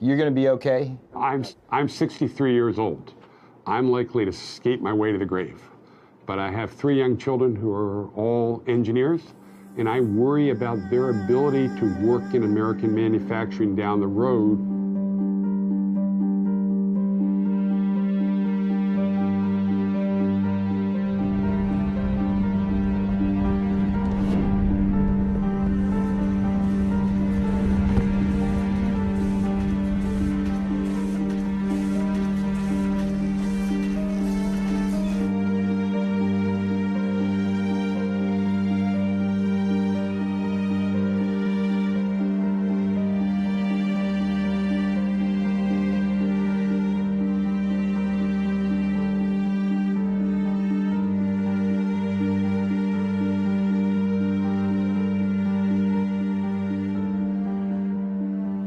you're going to be okay? I'm 63 years old. I'm likely to skate my way to the grave. But I have 3 young children who are all engineers, and I worry about their ability to work in American manufacturing down the road.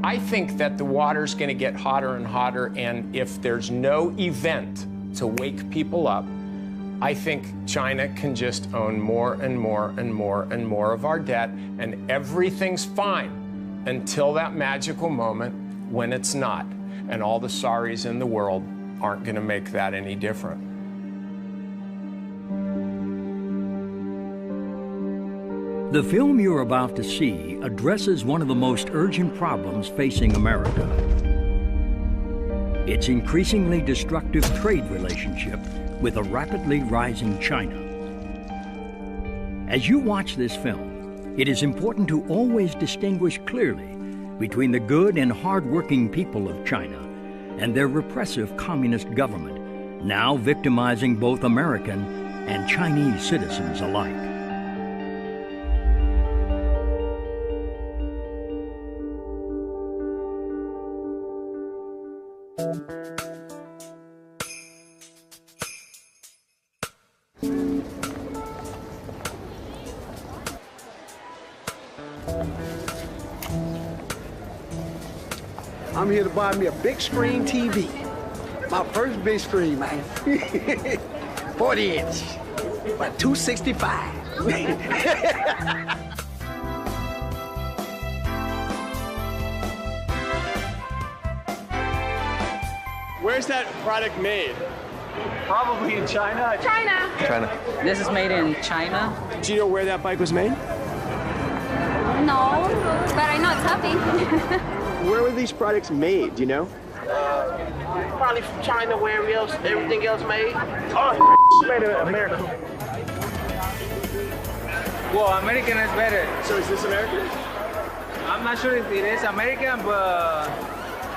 I think that the water's going to get hotter and hotter, and if there's no event to wake people up, I think China can just own more and more and more and more of our debt, and everything's fine until that magical moment when it's not, and all the sorries in the world aren't going to make that any different. The film you're about to see addresses one of the most urgent problems facing America. Its increasingly destructive trade relationship with a rapidly rising China. As you watch this film, it is important to always distinguish clearly between the good and hard-working people of China and their repressive communist government, now victimizing both American and Chinese citizens alike. I'm here to buy me a big screen TV. My first big screen, man. 40 inch, about 265. Where's that product made? Probably in China. China. This is made in China. Do you know where that bike was made? No, but I know it's happy. Where were these products made, do you know? Probably from China, where else, everything else made. Oh, made in America. Well, American is better. So is this American? I'm not sure if it is American, but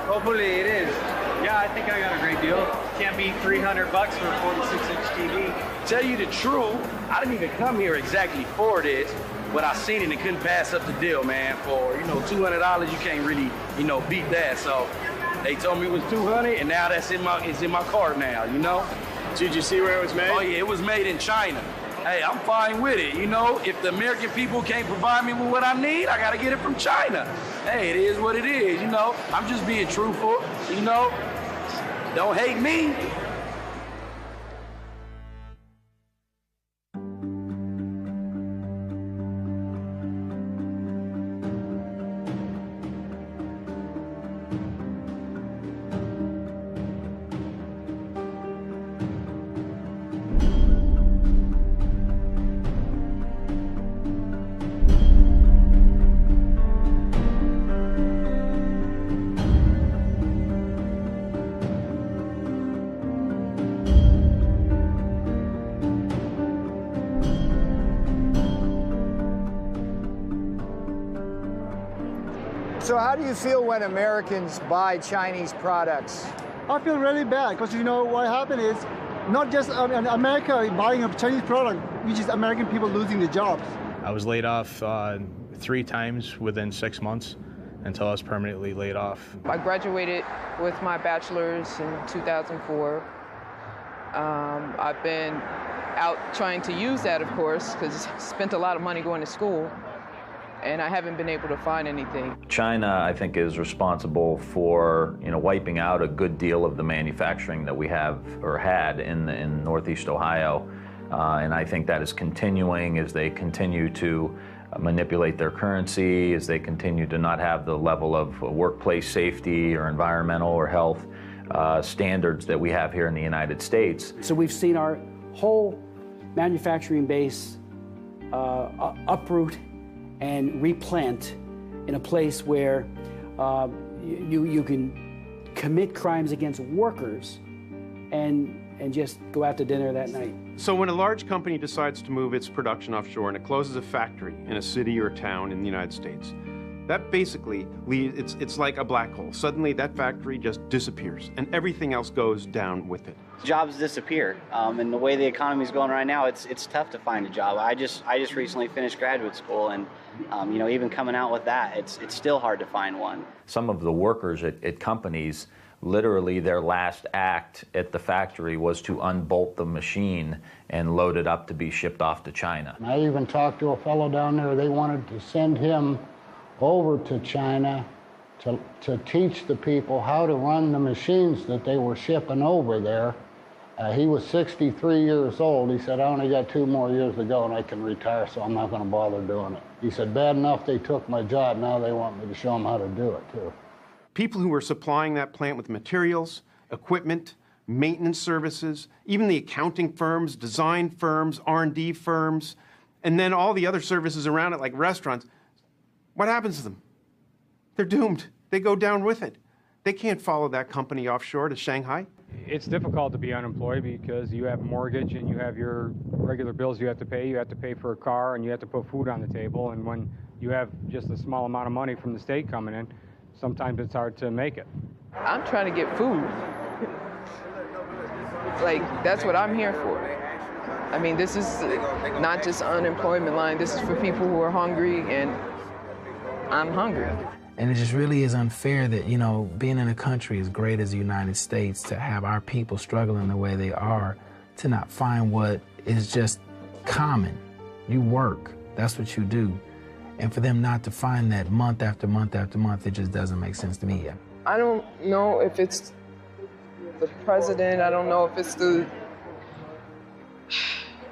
hopefully it is. Yeah, I think I got a great deal. Can't beat $300 for a 46-inch TV. Tell you the truth, I didn't even come here exactly for this, but I seen it and couldn't pass up the deal, man. For, $200, you can't really, beat that. So they told me it was $200, and now it's in my cart now, Did you see where it was made? Oh yeah, it was made in China. Hey, I'm fine with it, If the American people can't provide me with what I need, I gotta get it from China. Hey, it is what it is, I'm just being truthful, Don't hate me. So how do you feel when Americans buy Chinese products? I feel really bad because what happened is not just America buying a Chinese product, which is American people losing their jobs. I was laid off 3 times within 6 months until I was permanently laid off. I graduated with my bachelor's in 2004. I've been out trying to use that, of course, because I spent a lot of money going to school. And I haven't been able to find anything. China, I think, is responsible for, wiping out a good deal of the manufacturing that we have or had in Northeast Ohio. And I think that is continuing as they continue to manipulate their currency, as they continue to not have the level of workplace safety or environmental or health standards that we have here in the United States. So we've seen our whole manufacturing base uproot and replant in a place where you can commit crimes against workers and just go out to dinner that night. So when a large company decides to move its production offshore and it closes a factory in a city or a town in the United States, that basically leaves, it's like a black hole. Suddenly that factory just disappears and everything else goes down with it. Jobs disappear, and the way the economy is going right now, it's tough to find a job. I just recently finished graduate school, and you know, even coming out with that, it's still hard to find one. Some of the workers at companies, literally their last act at the factory was to unbolt the machine and load it up to be shipped off to China. I even talked to a fellow down there. They wanted to send him over to China to teach the people how to run the machines that they were shipping over there. He was 63 years old. He said, I only got 2 more years to go and I can retire, so I'm not going to bother doing it. He said, bad enough they took my job, now they want me to show them how to do it too. People who were supplying that plant with materials, equipment, maintenance services, even the accounting firms, design firms, R&D firms, and then all the other services around it like restaurants, what happens to them? They're doomed. They go down with it. They can't follow that company offshore to Shanghai. It's difficult to be unemployed because you have a mortgage and you have your regular bills you have to pay. You have to pay for a car and you have to put food on the table. And when you have just a small amount of money from the state coming in, sometimes it's hard to make it. I'm trying to get food. Like, that's what I'm here for. I mean, this is not just unemployment line. This is for people who are hungry, and I'm hungry. And it just really is unfair that, you know, being in a country as great as the United States, to have our people struggling the way they are, to not find what is just common. You work, that's what you do. And for them not to find that month after month after month, it just doesn't make sense to me yet. I don't know if it's the president, I don't know if it's the...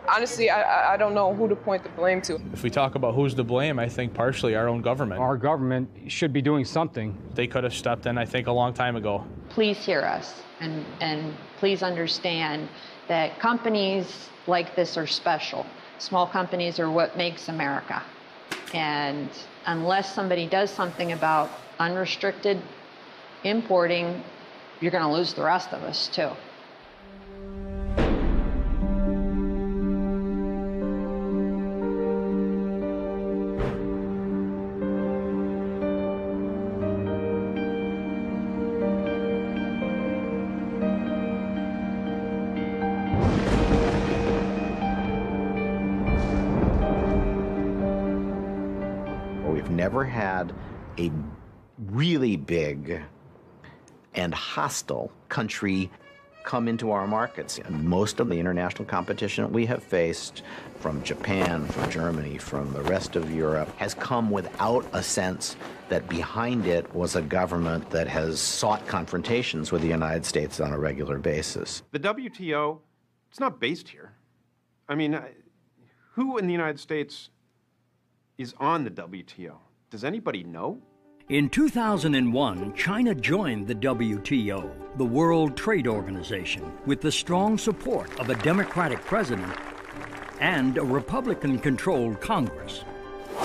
Honestly, I don't know who to point the blame to. If we talk about who's to blame, I think partially our own government. Our government should be doing something. They could have stepped in, I think, a long time ago. Please hear us and please understand that companies like this are special. Small companies are what makes America. And unless somebody does something about unrestricted importing, you're going to lose the rest of us, too. Never had a really big and hostile country come into our markets. And most of the international competition we have faced from Japan, from Germany, from the rest of Europe has come without a sense that behind it was a government that has sought confrontations with the United States on a regular basis. The WTO, it's not based here. I mean, who in the United States is on the WTO? Does anybody know? In 2001, China joined the WTO, the World Trade Organization, with the strong support of a Democratic president and a Republican-controlled Congress.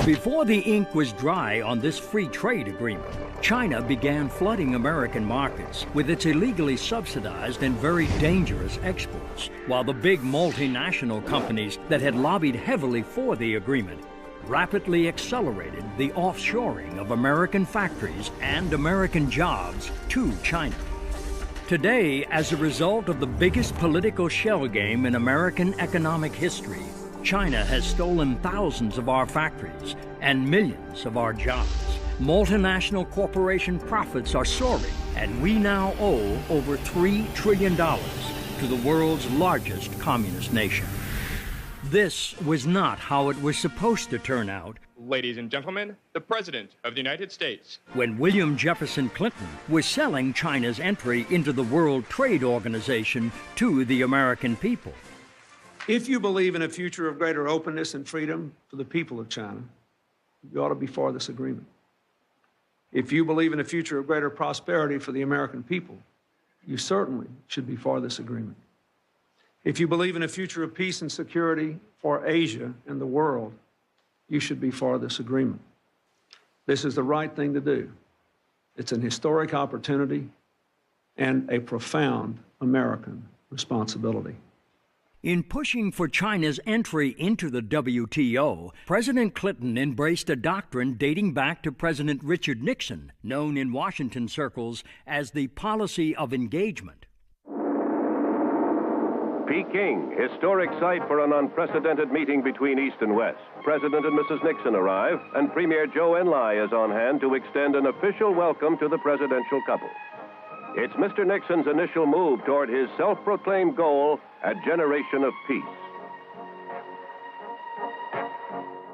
Before the ink was dry on this free trade agreement, China began flooding American markets with its illegally subsidized and very dangerous exports, while the big multinational companies that had lobbied heavily for the agreement rapidly accelerated the offshoring of American factories and American jobs to China. Today, as a result of the biggest political shell game in American economic history, China has stolen thousands of our factories and millions of our jobs. Multinational corporation profits are soaring, and we now owe over $3 trillion to the world's largest communist nation. This was not how it was supposed to turn out. Ladies and gentlemen, the President of the United States. When William Jefferson Clinton was selling China's entry into the World Trade Organization to the American people. If you believe in a future of greater openness and freedom for the people of China, you ought to be for this agreement. If you believe in a future of greater prosperity for the American people, you certainly should be for this agreement. If you believe in a future of peace and security for Asia and the world, you should be for this agreement. This is the right thing to do. It's an historic opportunity and a profound American responsibility. In pushing for China's entry into the WTO, President Clinton embraced a doctrine dating back to President Richard Nixon, known in Washington circles as the policy of engagement. Peking, historic site for an unprecedented meeting between East and West. President and Mrs. Nixon arrive, and Premier Zhou Enlai is on hand to extend an official welcome to the presidential couple. It's Mr. Nixon's initial move toward his self-proclaimed goal, a generation of peace.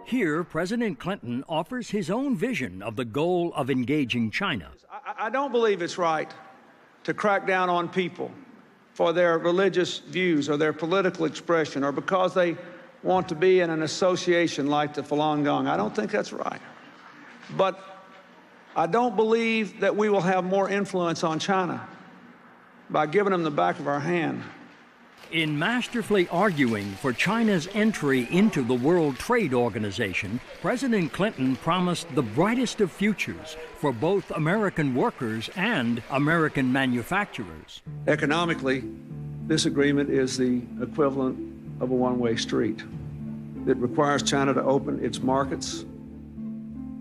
Here, President Clinton offers his own vision of the goal of engaging China. I don't believe it's right to crack down on people for their religious views or their political expression or because they want to be in an association like the Falun Gong. I don't think that's right. But I don't believe that we will have more influence on China by giving them the back of our hand. In masterfully arguing for China's entry into the World Trade Organization, President Clinton promised the brightest of futures for both American workers and American manufacturers. Economically, this agreement is the equivalent of a one-way street. It requires China to open its markets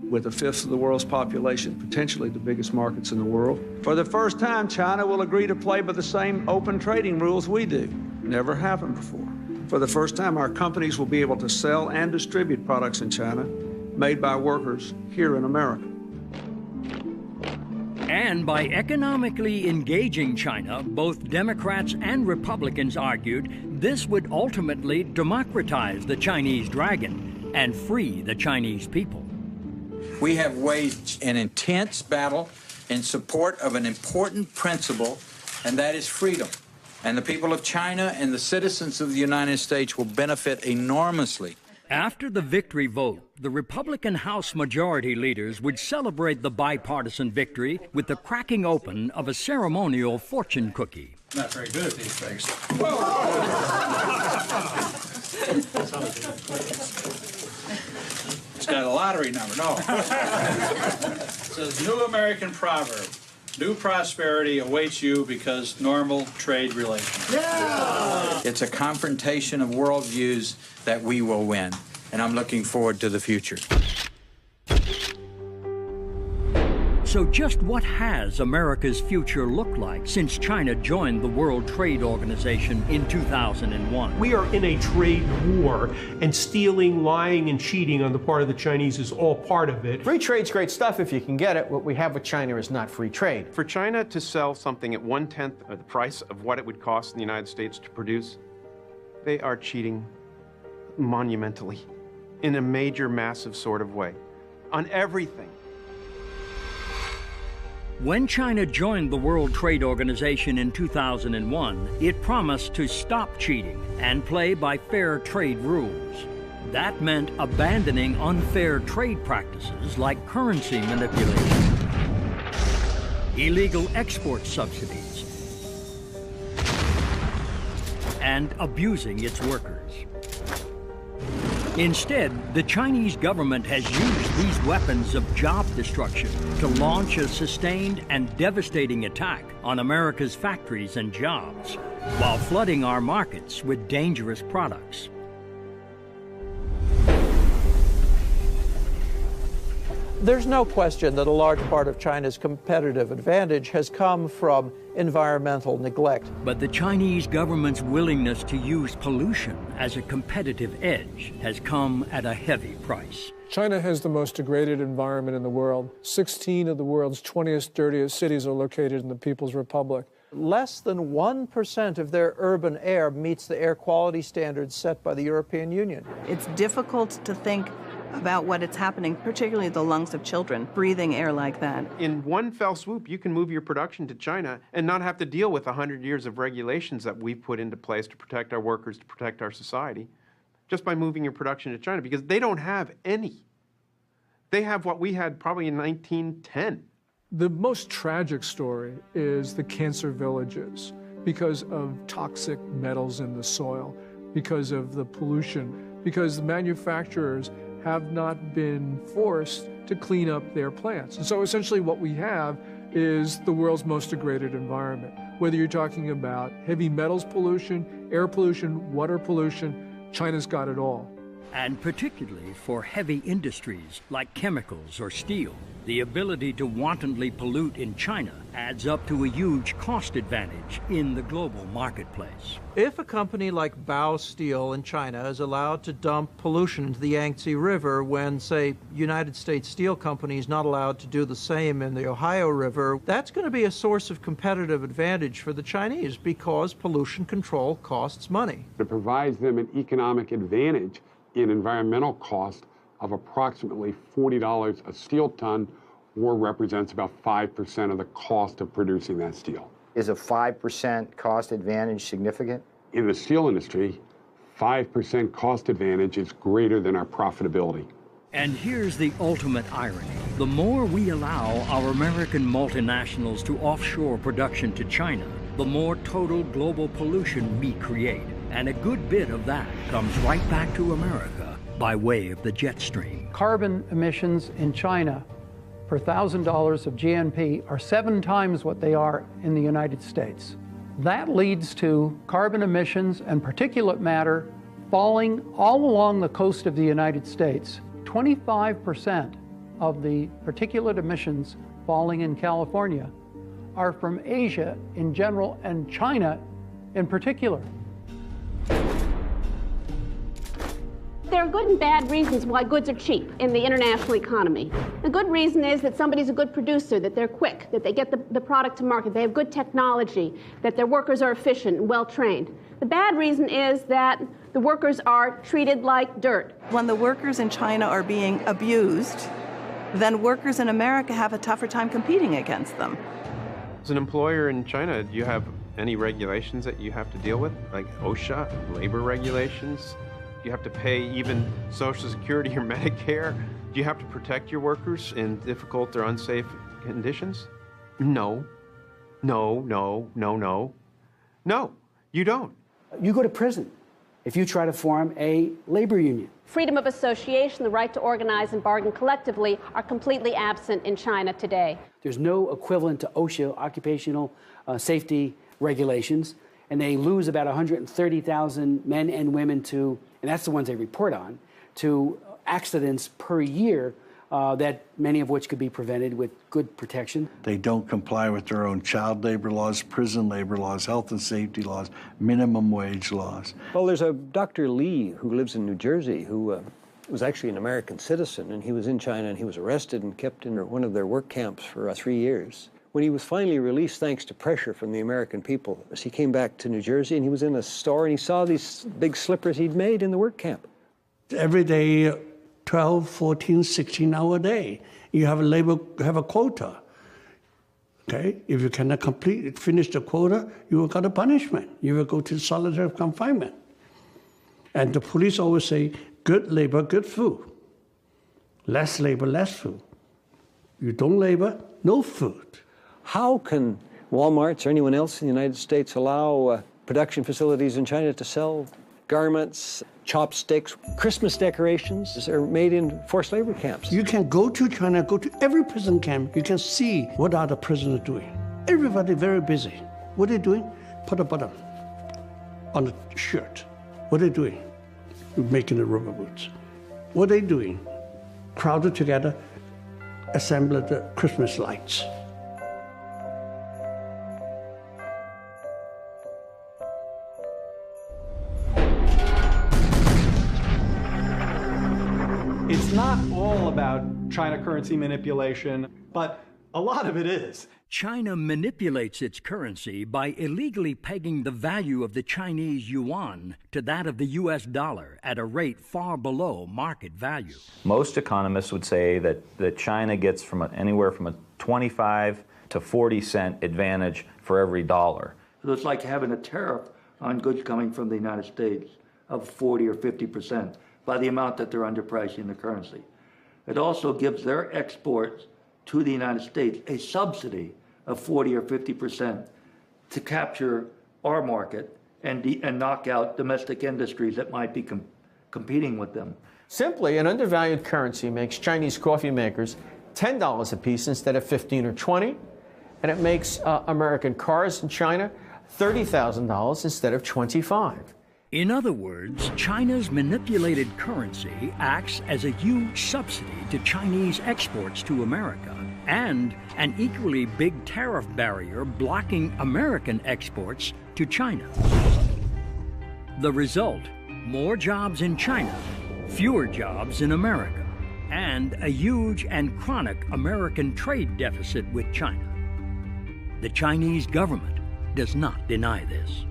with a fifth of the world's population, potentially the biggest markets in the world. For the first time, China will agree to play by the same open trading rules we do. Never happened before. For the first time, our companies will be able to sell and distribute products in China made by workers here in America. And by economically engaging China, both Democrats and Republicans argued this would ultimately democratize the Chinese dragon and free the Chinese people. We have waged an intense battle in support of an important principle, and that is freedom. And the people of China and the citizens of the United States will benefit enormously. After the victory vote, the Republican House Majority Leaders would celebrate the bipartisan victory with the cracking open of a ceremonial fortune cookie. Not very good at these things. It's got a lottery number, no. It says, new American proverb, new prosperity awaits you because normal trade relations. Yeah! It's a confrontation of worldviews that we will win, and I'm looking forward to the future. So just what has America's future looked like since China joined the World Trade Organization in 2001? We are in a trade war, and stealing, lying, and cheating on the part of the Chinese is all part of it. Free trade's great stuff if you can get it. What we have with China is not free trade. For China to sell something at 1/10 of the price of what it would cost in the United States to produce, they are cheating monumentally in a major, massive sort of way on everything. When China joined the World Trade Organization in 2001, it promised to stop cheating and play by fair trade rules. That meant abandoning unfair trade practices like currency manipulation, illegal export subsidies, and abusing its workers. Instead, the Chinese government has used these weapons of job destruction to launch a sustained and devastating attack on America's factories and jobs, while flooding our markets with dangerous products. There's no question that a large part of China's competitive advantage has come from environmental neglect. But the Chinese government's willingness to use pollution as a competitive edge has come at a heavy price. China has the most degraded environment in the world. 16 of the world's 20th, dirtiest cities are located in the People's Republic. Less than 1% of their urban air meets the air quality standards set by the European Union. It's difficult to think about what is happening, particularly the lungs of children, breathing air like that. In one fell swoop, you can move your production to China and not have to deal with 100 years of regulations that we've put into place to protect our workers, to protect our society, just by moving your production to China, because they don't have any. They have what we had probably in 1910. The most tragic story is the cancer villages because of toxic metals in the soil, because of the pollution, because the manufacturers have not been forced to clean up their plants. And so essentially what we have is the world's most degraded environment. Whether you're talking about heavy metals pollution, air pollution, water pollution, China's got it all. And particularly for heavy industries like chemicals or steel, the ability to wantonly pollute in China adds up to a huge cost advantage in the global marketplace. If a company like Bao Steel in China is allowed to dump pollution into the Yangtze River when, say, United States Steel Company is not allowed to do the same in the Ohio River, that's going to be a source of competitive advantage for the Chinese because pollution control costs money. It provides them an economic advantage in environmental cost of approximately $40 a steel ton, or represents about 5% of the cost of producing that steel. Is a 5% cost advantage significant? In the steel industry, 5% cost advantage is greater than our profitability. And here's the ultimate irony. The more we allow our American multinationals to offshore production to China, the more total global pollution we create. And a good bit of that comes right back to America by way of the jet stream. Carbon emissions in China per $1,000 of GNP are 7 times what they are in the United States. That leads to carbon emissions and particulate matter falling all along the coast of the United States. 25% of the particulate emissions falling in California are from Asia in general and China in particular. There are good and bad reasons why goods are cheap in the international economy. The good reason is that somebody's a good producer, that they're quick, that they get the product to market, they have good technology, that their workers are efficient and well-trained. The bad reason is that the workers are treated like dirt. When the workers in China are being abused, then workers in America have a tougher time competing against them. As an employer in China, do you have any regulations that you have to deal with, like OSHA, labor regulations? Do you have to pay even Social Security or Medicare? Do you have to protect your workers in difficult or unsafe conditions? No. No, no, no, no. No, you don't. You go to prison if you try to form a labor union. Freedom of association, the right to organize and bargain collectively are completely absent in China today. There's no equivalent to OSHA, occupational safety regulations, and they lose about 130,000 men and women to, and that's the ones they report on, to accidents per year that many of which could be prevented with good protection. They don't comply with their own child labor laws, prison labor laws, health and safety laws, minimum wage laws. Well, there's a Dr. Lee who lives in New Jersey who was actually an American citizen, and he was in China and he was arrested and kept in one of their work camps for 3 years. When he was finally released, thanks to pressure from the American people, he came back to New Jersey and he was in a store and he saw these big slippers he'd made in the work camp. Every day, 12, 14, 16 hour a day, you have a quota. Okay, if you cannot finish the quota, you will get a punishment. You will go to solitary confinement. And the police always say, good labor, good food. Less labor, less food. You don't labor, no food. How can Walmarts or anyone else in the United States allow production facilities in China to sell garments, chopsticks, Christmas decorations that are made in forced labor camps? You can go to China, go to every prison camp. You can see what are the prisoners doing. Everybody very busy. What are they doing? Put a button on the shirt. What are they doing? Making the rubber boots. What are they doing? Crowded together, assemble the Christmas lights. It's not all about China currency manipulation, but a lot of it is. China manipulates its currency by illegally pegging the value of the Chinese yuan to that of the U.S. dollar at a rate far below market value. Most economists would say that China gets anywhere from a 25 to 40 cent advantage for every dollar. So it's like having a tariff on goods coming from the United States of 40 or 50% by the amount that they're underpricing the currency. it also gives their exports to the United States a subsidy of 40 or 50% to capture our market and knock out domestic industries that might be competing with them. Simply, an undervalued currency makes Chinese coffee makers $10 a piece instead of 15 or 20, and it makes American cars in China $30,000 instead of 25. In other words, China's manipulated currency acts as a huge subsidy to Chinese exports to America and an equally big tariff barrier blocking American exports to China. The result, more jobs in China, fewer jobs in America, and a huge and chronic American trade deficit with China. The Chinese government does not deny this.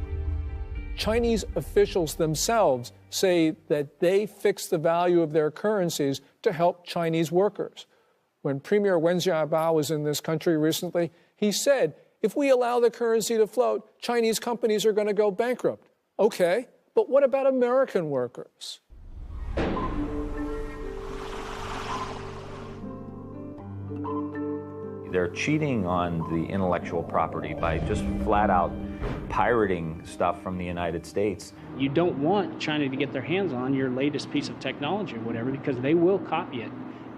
Chinese officials themselves say that they fix the value of their currencies to help Chinese workers. When Premier Wen Jiabao was in this country recently, he said, if we allow the currency to float, Chinese companies are going to go bankrupt. Okay, but what about American workers? They're cheating on the intellectual property by just flat out pirating stuff from the United States. You don't want China to get their hands on your latest piece of technology or whatever, because they will copy it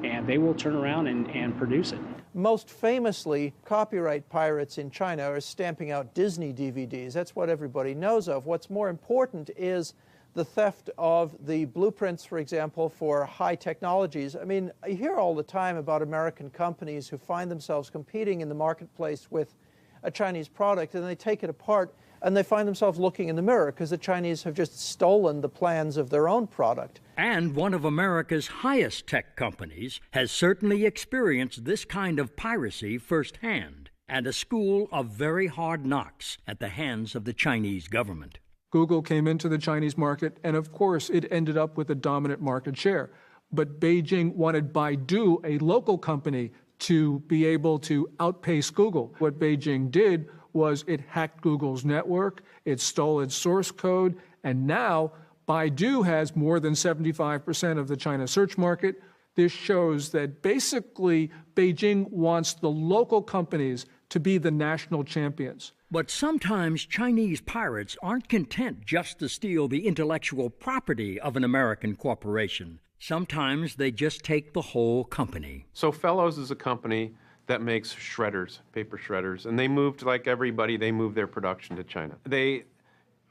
and they will turn around and produce it. Most famously, copyright pirates in China are stamping out Disney DVDs. That's what everybody knows of. What's more important is the theft of the blueprints, for example, for high technologies. I mean, I hear all the time about American companies who find themselves competing in the marketplace with a Chinese product, and they take it apart, and they find themselves looking in the mirror because the Chinese have just stolen the plans of their own product. And one of America's highest tech companies has certainly experienced this kind of piracy firsthand, and a school of very hard knocks at the hands of the Chinese government. Google came into the Chinese market, and of course, it ended up with a dominant market share. But Beijing wanted Baidu, a local company, to be able to outpace Google. What Beijing did was it hacked Google's network, it stole its source code, and now Baidu has more than 75% of the China search market. This shows that basically Beijing wants the local companies to be the national champions. But sometimes Chinese pirates aren't content just to steal the intellectual property of an American corporation. Sometimes they just take the whole company. So Fellows is a company that makes shredders, paper shredders, and they moved, like everybody, they moved their production to China. They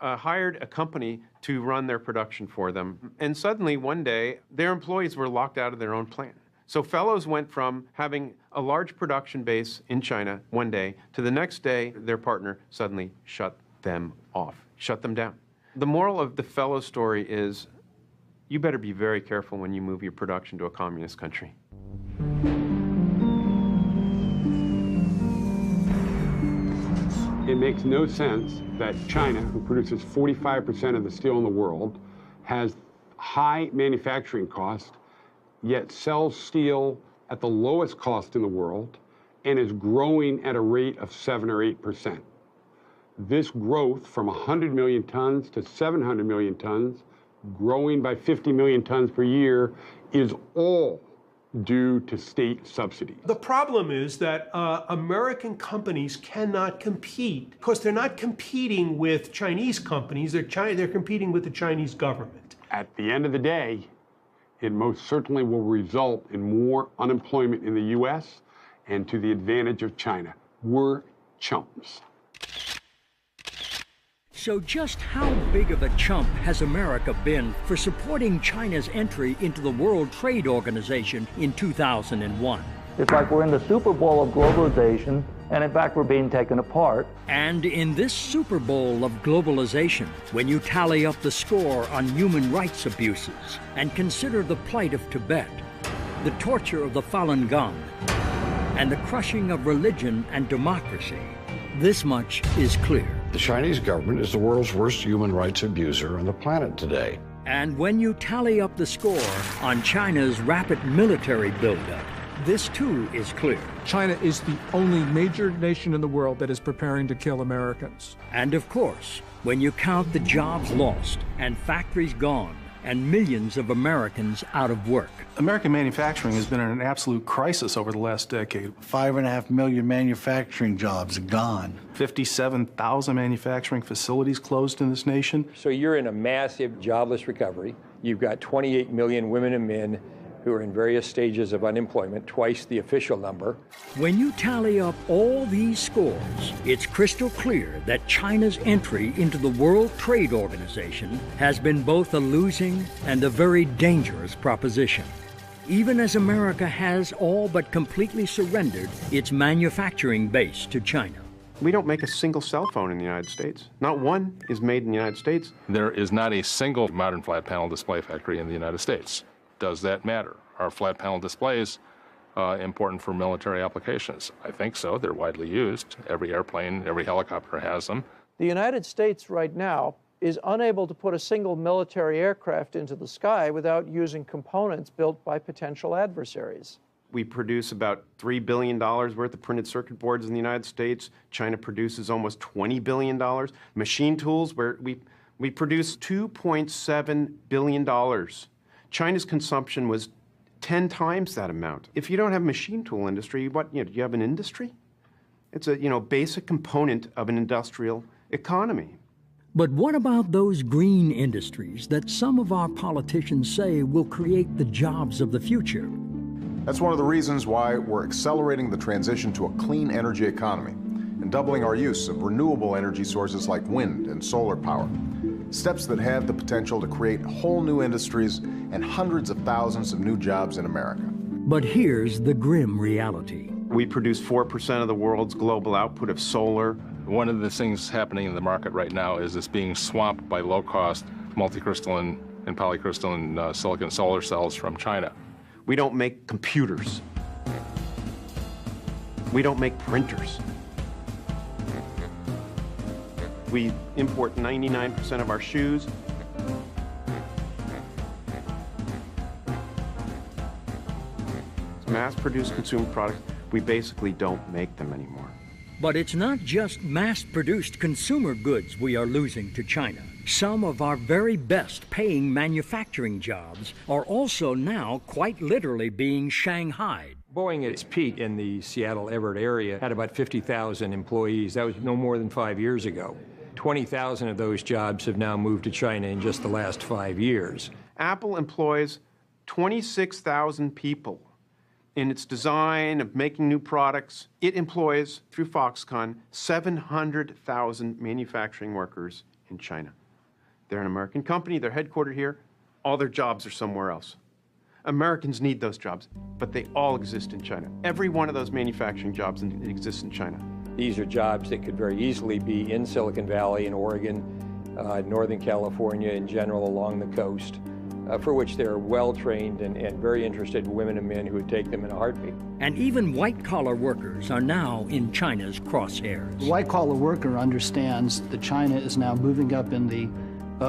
hired a company to run their production for them, and suddenly one day their employees were locked out of their own plant. So Fellows went from having a large production base in China one day to the next day their partner suddenly shut them off, shut them down. The moral of the Fellows story is you better be very careful when you move your production to a communist country. It makes no sense that China, who produces 45% of the steel in the world, has high manufacturing costs, yet sells steel at the lowest cost in the world and is growing at a rate of 7 or 8%. This growth from 100 million tons to 700 million tons, growing by 50 million tons per year, is all due to state subsidies. The problem is that American companies cannot compete because they're not competing with Chinese companies, they're competing with the Chinese government. At the end of the day, it most certainly will result in more unemployment in the U.S. and to the advantage of China. We're chumps. So just how big of a chump has America been for supporting China's entry into the World Trade Organization in 2001? It's like we're in the Super Bowl of globalization, and in fact, we're being taken apart. And in this Super Bowl of globalization, when you tally up the score on human rights abuses and consider the plight of Tibet, the torture of the Falun Gong, and the crushing of religion and democracy, this much is clear. The Chinese government is the world's worst human rights abuser on the planet today. And when you tally up the score on China's rapid military buildup, this too is clear. China is the only major nation in the world that is preparing to kill Americans. And of course, when you count the jobs lost and factories gone and millions of Americans out of work. American manufacturing has been in an absolute crisis over the last decade. 5.5 million manufacturing jobs gone. 57,000 manufacturing facilities closed in this nation. So you're in a massive jobless recovery. You've got 28 million women and men who are in various stages of unemployment, twice the official number. When you tally up all these scores, it's crystal clear that China's entry into the World Trade Organization has been both a losing and a very dangerous proposition. Even as America has all but completely surrendered its manufacturing base to China. We don't make a single cell phone in the United States. Not one is made in the United States. There is not a single modern flat panel display factory in the United States. Does that matter? Are flat panel displays important for military applications? I think so. They're widely used. Every airplane, every helicopter has them. The United States right now is unable to put a single military aircraft into the sky without using components built by potential adversaries. We produce about $3 billion worth of printed circuit boards in the United States. China produces almost $20 billion. Machine tools, where we produce $2.7 billion. China's consumption was 10 times that amount. If you don't have a machine tool industry, what, do you have an industry? It's a, basic component of an industrial economy. But what about those green industries that some of our politicians say will create the jobs of the future? That's one of the reasons why we're accelerating the transition to a clean energy economy and doubling our use of renewable energy sources like wind and solar power. Steps that have the potential to create whole new industries and hundreds of thousands of new jobs in America. But here's the grim reality. We produce 4% of the world's global output of solar. One of the things happening in the market right now is it's being swamped by low-cost multicrystalline and polycrystalline silicon solar cells from China. We don't make computers. We don't make printers. We import 99% of our shoes. Mass-produced consumer products, we basically don't make them anymore. But it's not just mass-produced consumer goods we are losing to China. Some of our very best paying manufacturing jobs are also now quite literally being shanghaied. Boeing at its peak in the Seattle-Everett area had about 50,000 employees. That was no more than 5 years ago. 20,000 of those jobs have now moved to China in just the last 5 years. Apple employs 26,000 people in its design of making new products. It employs, through Foxconn, 700,000 manufacturing workers in China. They're an American company, they're headquartered here, all their jobs are somewhere else. Americans need those jobs, but they all exist in China. Every one of those manufacturing jobs exists in China. These are jobs that could very easily be in Silicon Valley, in Oregon, Northern California in general, along the coast, for which there are well-trained and very interested women and men who would take them in a heartbeat. And even white-collar workers are now in China's crosshairs. The white-collar worker understands that China is now moving up in the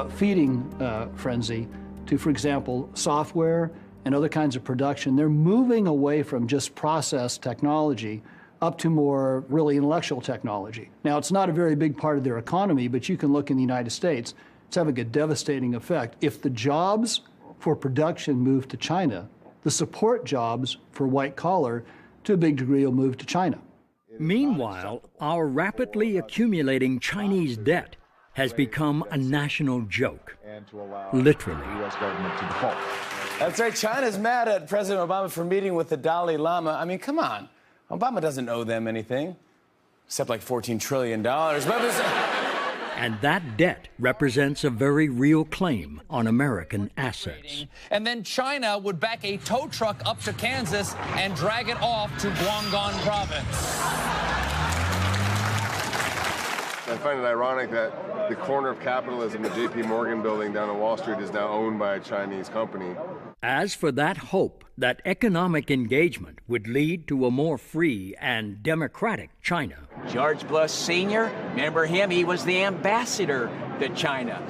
feeding frenzy to, for example, software and other kinds of production. They're moving away from just process technology up to more really intellectual technology. Now, it's not a very big part of their economy, but you can look in the United States, it's having a devastating effect. If the jobs for production move to China, the support jobs for white collar, to a big degree, will move to China. Meanwhile, our rapidly accumulating Chinese debt has become a national joke, literally. The U.S. government to default. That's right. China's mad at President Obama for meeting with the Dalai Lama. I mean, come on. Obama doesn't owe them anything, except like $14 trillion. And that debt represents a very real claim on American assets. And then China would back a tow truck up to Kansas and drag it off to Guangdong province. I find it ironic that the corner of capitalism, the J.P. Morgan building down on Wall Street, is now owned by a Chinese company. As for that hope that economic engagement would lead to a more free and democratic China. George Bush Sr., remember him? He was the ambassador to China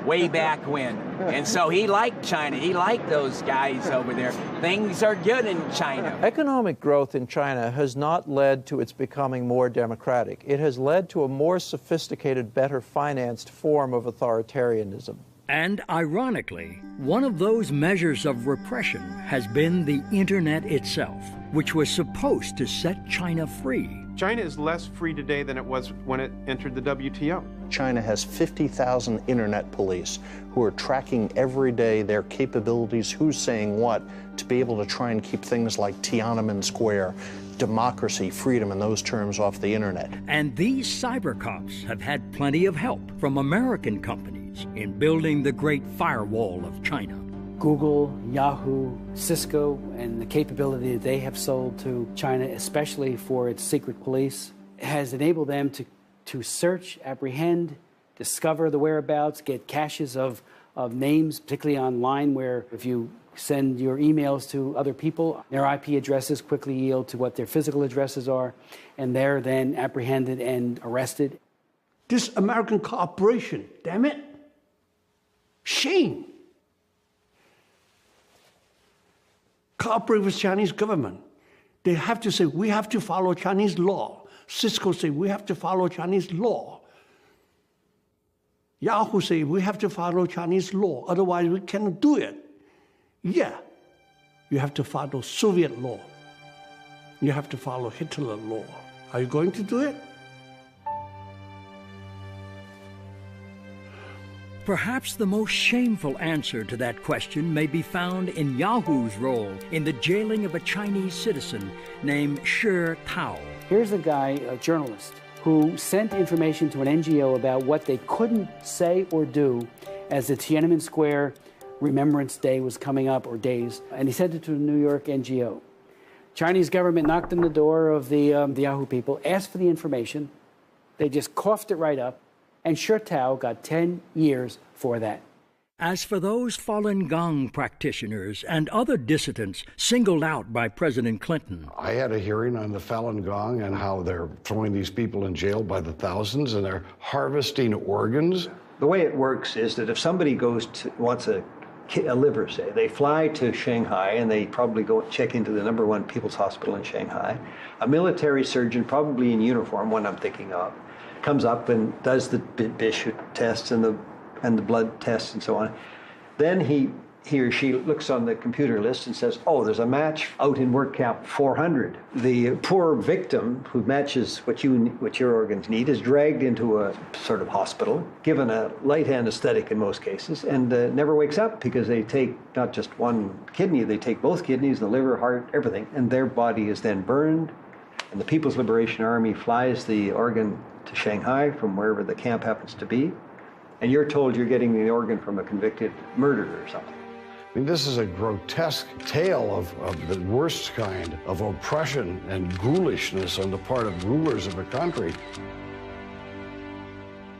way back when. And so he liked China. He liked those guys over there. Things are good in China. Economic growth in China has not led to its becoming more democratic. It has led to a more sophisticated, better financed form of authoritarianism. And ironically, one of those measures of repression has been the internet itself, which was supposed to set China free. China is less free today than it was when it entered the WTO. China has 50,000 internet police who are tracking every day their capabilities, who's saying what, to be able to try and keep things like Tiananmen Square, democracy, freedom, and those terms off the internet. And these cyber cops have had plenty of help from American companies in building the great firewall of China. Google, Yahoo, Cisco, and the capability that they have sold to China, especially for its secret police, has enabled them to search, apprehend, discover the whereabouts, get caches of names, particularly online, where if you send your emails to other people, their IP addresses quickly yield to what their physical addresses are, and they're then apprehended and arrested. This American cooperation, damn it. Shame. Cooperate with Chinese government. They have to say, we have to follow Chinese law. Cisco say, we have to follow Chinese law. Yahoo say, we have to follow Chinese law, otherwise we cannot do it. Yeah, you have to follow Soviet law. You have to follow Hitler law. Are you going to do it? Perhaps the most shameful answer to that question may be found in Yahoo's role in the jailing of a Chinese citizen named Shi Tao. Here's a guy, a journalist, who sent information to an NGO about what they couldn't say or do as the Tiananmen Square Remembrance Day was coming up, or days, and he sent it to a New York NGO. Chinese government knocked on the door of the Yahoo people, asked for the information. They just coughed it right up, and Shi Tao got 10 years for that. As for those Falun Gong practitioners and other dissidents singled out by President Clinton, I had a hearing on the Falun Gong and how they're throwing these people in jail by the thousands and they're harvesting organs. The way it works is that if somebody wants a liver, say, they fly to Shanghai and they probably go check into the #1 People's Hospital in Shanghai. A military surgeon, probably in uniform, one I'm thinking of, comes up and does the Bishop tests and the blood tests and so on. Then he or she looks on the computer list and says, oh, there's a match out in work camp 400. The poor victim who matches what your organs need is dragged into a sort of hospital, given a light anesthetic in most cases, and never wakes up because they take not just one kidney, they take both kidneys, the liver, heart, everything, and their body is then burned, and the People's Liberation Army flies the organ to Shanghai from wherever the camp happens to be, and you're told you're getting the organ from a convicted murderer or something. I mean, this is a grotesque tale of the worst kind of oppression and ghoulishness on the part of rulers of a country.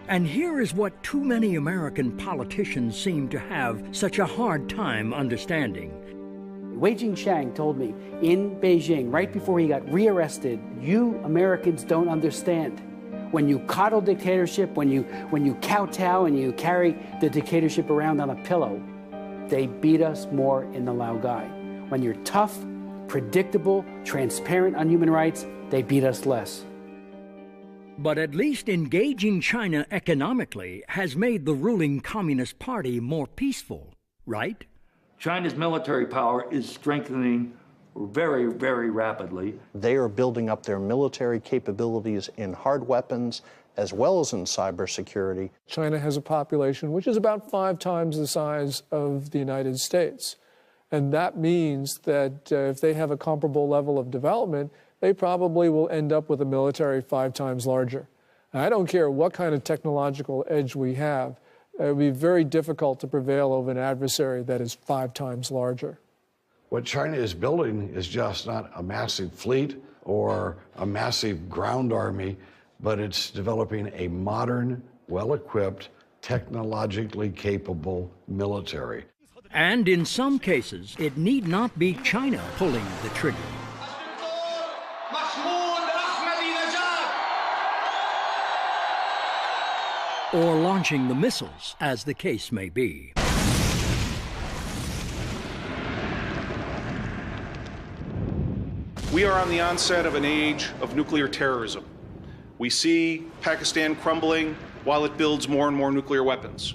And here is what too many American politicians seem to have such a hard time understanding. Wei Jingsheng told me in Beijing, right before he got rearrested, you Americans don't understand. When you coddle dictatorship, when you kowtow and you carry the dictatorship around on a pillow, they beat us more in the Laogai. When you're tough, predictable, transparent on human rights, they beat us less. But at least engaging China economically has made the ruling Communist Party more peaceful, right? China's military power is strengthening very, very rapidly. They are building up their military capabilities in hard weapons as well as in cybersecurity. China has a population which is about 5 times the size of the United States. And that means that if they have a comparable level of development, they probably will end up with a military 5 times larger. And I don't care what kind of technological edge we have, it would be very difficult to prevail over an adversary that is 5 times larger. What China is building is just not a massive fleet or a massive ground army, but it's developing a modern, well-equipped, technologically capable military. And in some cases, it need not be China pulling the trigger. Or launching the missiles, as the case may be. We are on the onset of an age of nuclear terrorism. We see Pakistan crumbling while it builds more and more nuclear weapons.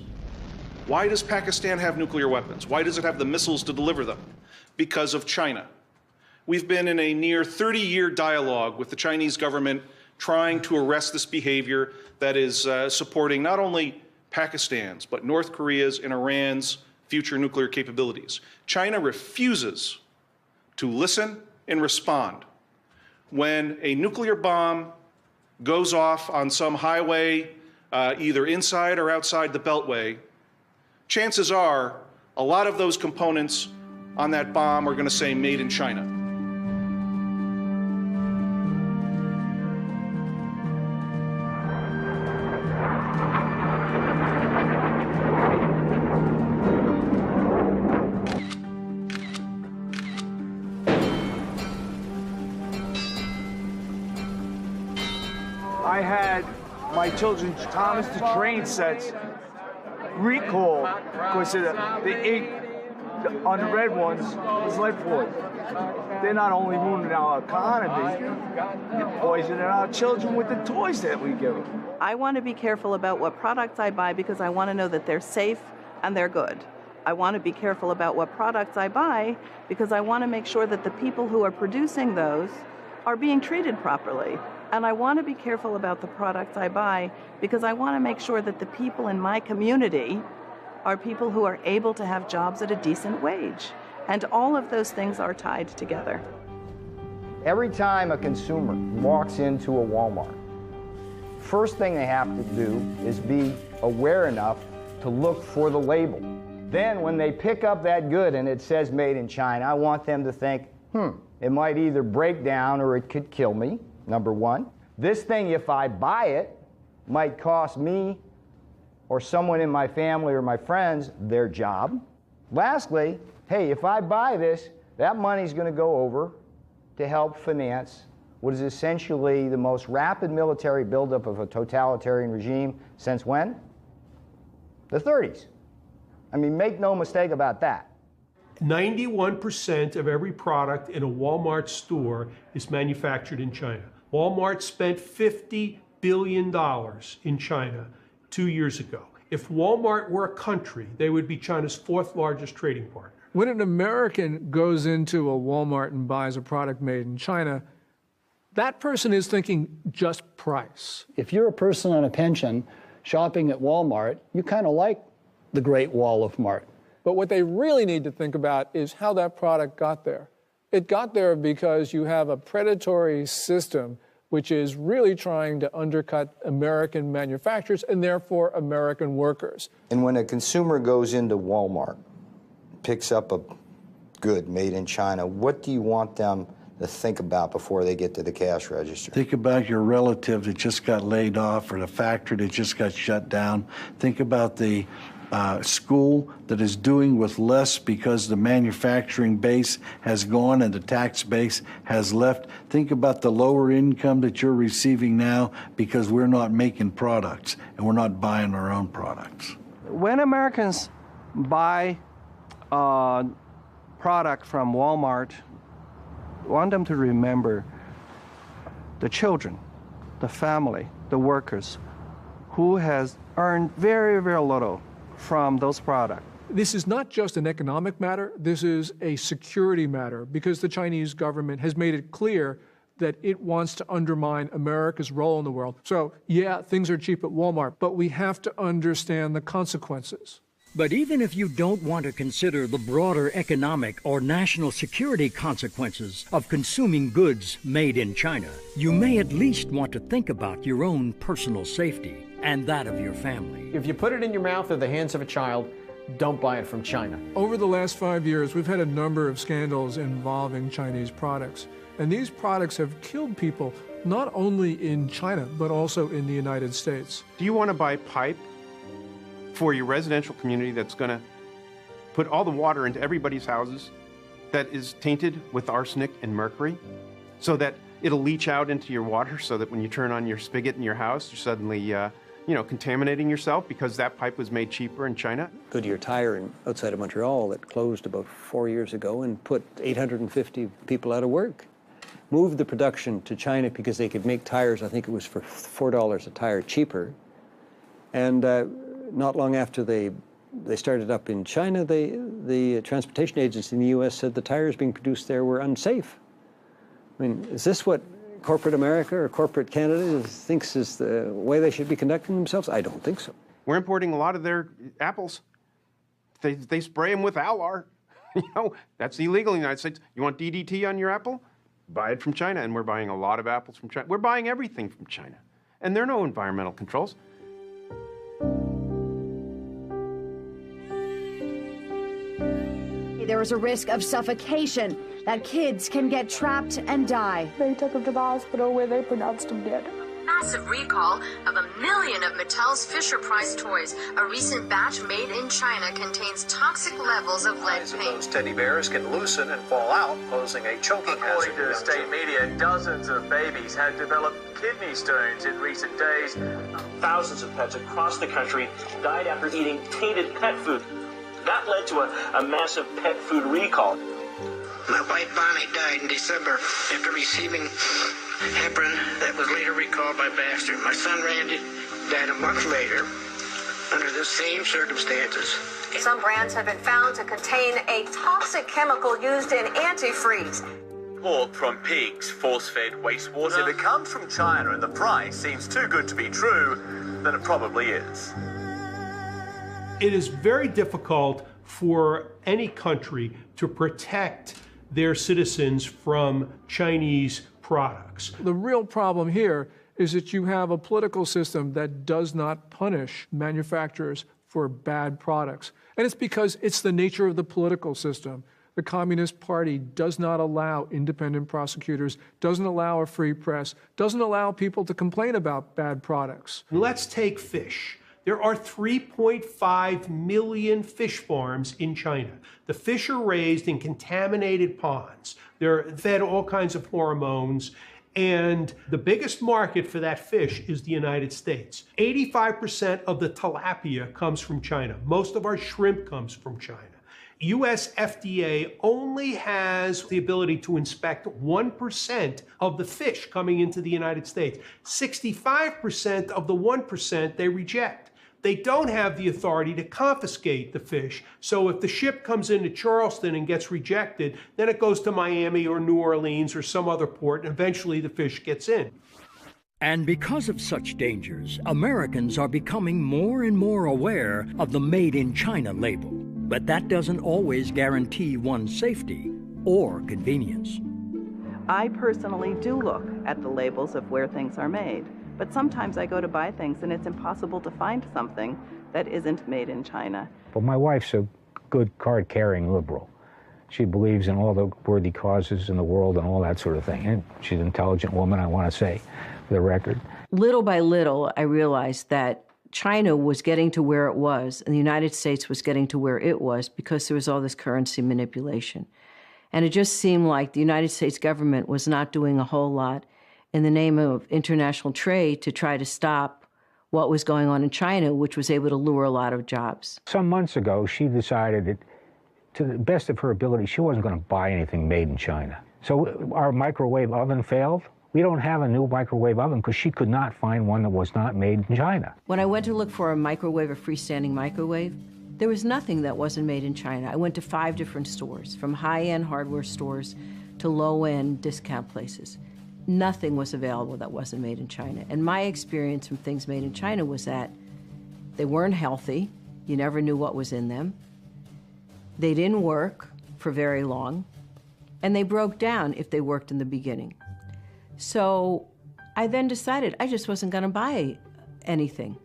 Why does Pakistan have nuclear weapons? Why does it have the missiles to deliver them? Because of China. We've been in a near 30-year dialogue with the Chinese government trying to arrest this behavior that is supporting not only Pakistan's, but North Korea's and Iran's future nuclear capabilities. China refuses to listen and respond. When a nuclear bomb goes off on some highway, either inside or outside the Beltway, chances are a lot of those components on that bomb are going to say made in China. I had my children's Thomas the Train sets recalled because the ink on the red ones was lead poison. They're not only ruining our economy, they're poisoning our children with the toys that we give them. I want to be careful about what products I buy because I want to know that they're safe and they're good. I want to be careful about what products I buy because I want to make sure that the people who are producing those are being treated properly. And I want to be careful about the products I buy because I want to make sure that the people in my community are people who are able to have jobs at a decent wage. And all of those things are tied together. Every time a consumer walks into a Walmart, first thing they have to do is be aware enough to look for the label. Then when they pick up that good and it says made in China, I want them to think, it might either break down or it could kill me. Number one, this thing, if I buy it, might cost me or someone in my family or my friends their job. Lastly, hey, if I buy this, that money's going to go over to help finance what is essentially the most rapid military buildup of a totalitarian regime since when? The 30s. I mean, make no mistake about that. 91% of every product in a Walmart store is manufactured in China. Walmart spent $50 billion in China 2 years ago. If Walmart were a country, they would be China's fourth largest trading partner. When an American goes into a Walmart and buys a product made in China, that person is thinking just price. If you're a person on a pension shopping at Walmart, you kind of like the Great Wall of Mart. But what they really need to think about is how that product got there. It got there because you have a predatory system which is really trying to undercut American manufacturers and therefore American workers. And when a consumer goes into Walmart, picks up a good made in China, what do you want them to think about before they get to the cash register? Think about your relative that just got laid off or the factory that just got shut down. Think about the school that is doing with less because the manufacturing base has gone and the tax base has left. Think about the lower income that you're receiving now because we're not making products and we're not buying our own products. When Americans buy a product from Walmart, I want them to remember the children, the family, the workers who has earned very, very little from those products. This is not just an economic matter, this is a security matter because the Chinese government has made it clear that it wants to undermine America's role in the world. So, yeah, things are cheap at Walmart, but we have to understand the consequences. But even if you don't want to consider the broader economic or national security consequences of consuming goods made in China, you may at least want to think about your own personal safety and that of your family. If you put it in your mouth or the hands of a child, don't buy it from China. Over the last 5 years, we've had a number of scandals involving Chinese products. And these products have killed people, not only in China, but also in the United States. Do you want to buy pipe for your residential community that's going to put all the water into everybody's houses that is tainted with arsenic and mercury so that it'll leach out into your water so that when you turn on your spigot in your house, you're suddenly contaminating yourself because that pipe was made cheaper in China? Goodyear Tire outside of Montreal that closed about 4 years ago and put 850 people out of work. Moved the production to China because they could make tires, I think it was for $4 a tire cheaper. And not long after they they started up in China, the transportation agency in the U.S. said the tires being produced there were unsafe. I mean, is this what corporate America or corporate Canada thinks is the way they should be conducting themselves? I don't think so. We're importing a lot of their apples. They spray them with Alar. You know, that's illegal in the United States. You want DDT on your apple? Buy it from China, and we're buying a lot of apples from China. We're buying everything from China, and there are no environmental controls. There is a risk of suffocation, that kids can get trapped and die. They took him to the hospital where they pronounced him dead. Massive recall of 1 million of Mattel's Fisher-Price toys. A recent batch made in China contains toxic levels of lead paint. Those teddy bears can loosen and fall out, posing a choking hazard. According to the state media, dozens of babies have developed kidney stones in recent days. Thousands of pets across the country died after eating tainted pet food. That led to a massive pet food recall. My wife Bonnie died in December after receiving heparin that was later recalled by Baxter. My son Randy died a month later under the same circumstances. Some brands have been found to contain a toxic chemical used in antifreeze. Pork from pigs, force-fed wastewater. If it comes from China and the price seems too good to be true, then it probably is. It is very difficult for any country to protect their citizens from Chinese products. The real problem here is that you have a political system that does not punish manufacturers for bad products. And it's because it's the nature of the political system. The Communist Party does not allow independent prosecutors, doesn't allow a free press, doesn't allow people to complain about bad products. Let's take fish. There are 3.5 million fish farms in China. The fish are raised in contaminated ponds. They're fed all kinds of hormones. And the biggest market for that fish is the United States. 85% of the tilapia comes from China. Most of our shrimp comes from China. US FDA only has the ability to inspect 1% of the fish coming into the United States. 65% of the 1% they reject. They don't have the authority to confiscate the fish. So if the ship comes into Charleston and gets rejected, then it goes to Miami or New Orleans or some other port, and eventually the fish gets in. And because of such dangers, Americans are becoming more and more aware of the Made in China label. But that doesn't always guarantee one's safety or convenience. I personally do look at the labels of where things are made. But sometimes I go to buy things and it's impossible to find something that isn't made in China. But my wife's a good card-carrying liberal. She believes in all the worthy causes in the world and all that sort of thing. And she's an intelligent woman, I want to say, for the record. Little by little, I realized that China was getting to where it was and the United States was getting to where it was because there was all this currency manipulation. And it just seemed like the United States government was not doing a whole lot in the name of international trade to try to stop what was going on in China, which was able to lure a lot of jobs. Some months ago, she decided that, to the best of her ability, she wasn't going to buy anything made in China. So our microwave oven failed. We don't have a new microwave oven because she could not find one that was not made in China. When I went to look for a microwave, a freestanding microwave, there was nothing that wasn't made in China. I went to 5 different stores, from high-end hardware stores to low-end discount places. Nothing was available that wasn't made in China. And my experience from things made in China was that they weren't healthy. You never knew what was in them. They didn't work for very long. And they broke down if they worked in the beginning. So I then decided I just wasn't going to buy anything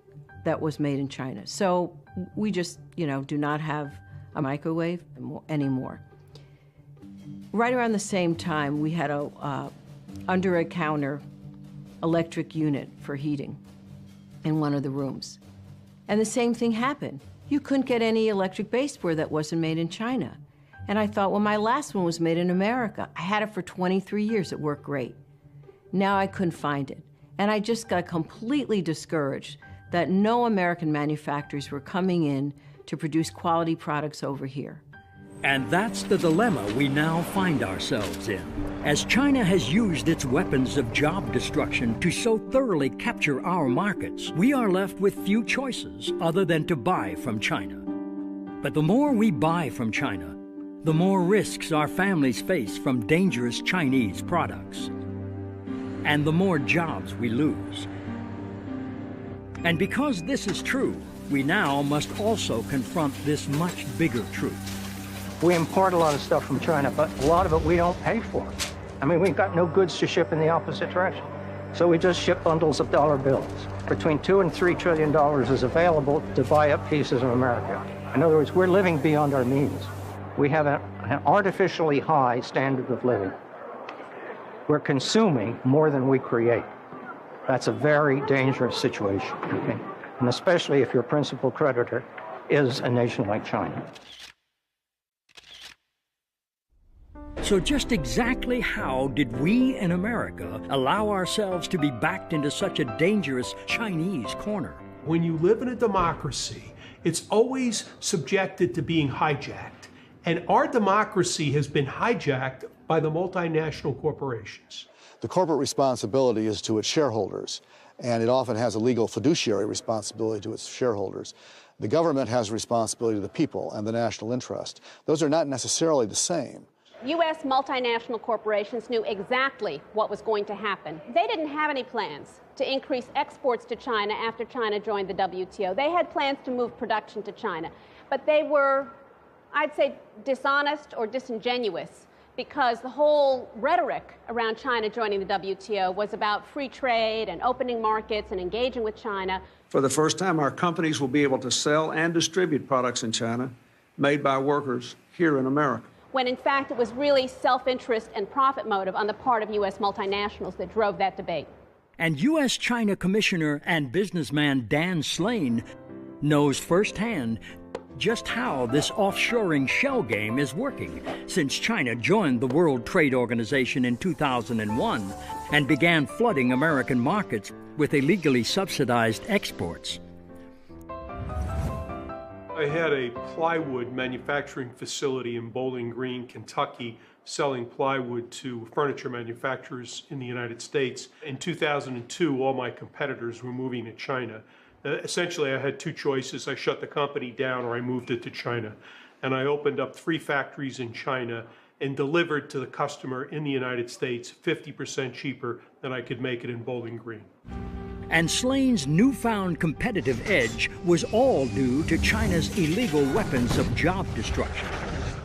that was made in China. So we just, do not have a microwave anymore. Right around the same time, we had a under-a-counter electric unit for heating in one of the rooms. And the same thing happened. You couldn't get any electric baseboard that wasn't made in China. And I thought, well, my last one was made in America. I had it for 23 years. It worked great. Now I couldn't find it. And I just got completely discouraged that no American manufacturers were coming in to produce quality products over here. And that's the dilemma we now find ourselves in. As China has used its weapons of job destruction to so thoroughly capture our markets, we are left with few choices other than to buy from China. But the more we buy from China, the more risks our families face from dangerous Chinese products, and the more jobs we lose. And because this is true, we now must also confront this much bigger truth. We import a lot of stuff from China, but a lot of it we don't pay for. I mean, we've got no goods to ship in the opposite direction. So we just ship bundles of dollar bills. Between $2 and $3 trillion is available to buy up pieces of America. In other words, we're living beyond our means. We have an artificially high standard of living. We're consuming more than we create. That's a very dangerous situation, okay? And especially if your principal creditor is a nation like China. So just exactly how did we in America allow ourselves to be backed into such a dangerous Chinese corner? When you live in a democracy, it's always subjected to being hijacked. And our democracy has been hijacked by the multinational corporations. The corporate responsibility is to its shareholders, and it often has a legal fiduciary responsibility to its shareholders. The government has a responsibility to the people and the national interest. Those are not necessarily the same. U.S. multinational corporations knew exactly what was going to happen. They didn't have any plans to increase exports to China after China joined the WTO. They had plans to move production to China, but they were, I'd say, dishonest or disingenuous, because the whole rhetoric around China joining the WTO was about free trade and opening markets and engaging with China. For the first time, our companies will be able to sell and distribute products in China made by workers here in America, when in fact it was really self-interest and profit motive on the part of U.S. multinationals that drove that debate. And U.S. China Commissioner and businessman Dan Slane knows firsthand just how this offshoring shell game is working since China joined the World Trade Organization in 2001 and began flooding American markets with illegally subsidized exports. I had a plywood manufacturing facility in Bowling Green, Kentucky, selling plywood to furniture manufacturers in the United States. In 2002, all my competitors were moving to China. Essentially, I had two choices. I shut the company down or I moved it to China. And I opened up 3 factories in China and delivered to the customer in the United States 50% cheaper than I could make it in Bowling Green. And Slane's newfound competitive edge was all due to China's illegal weapons of job destruction.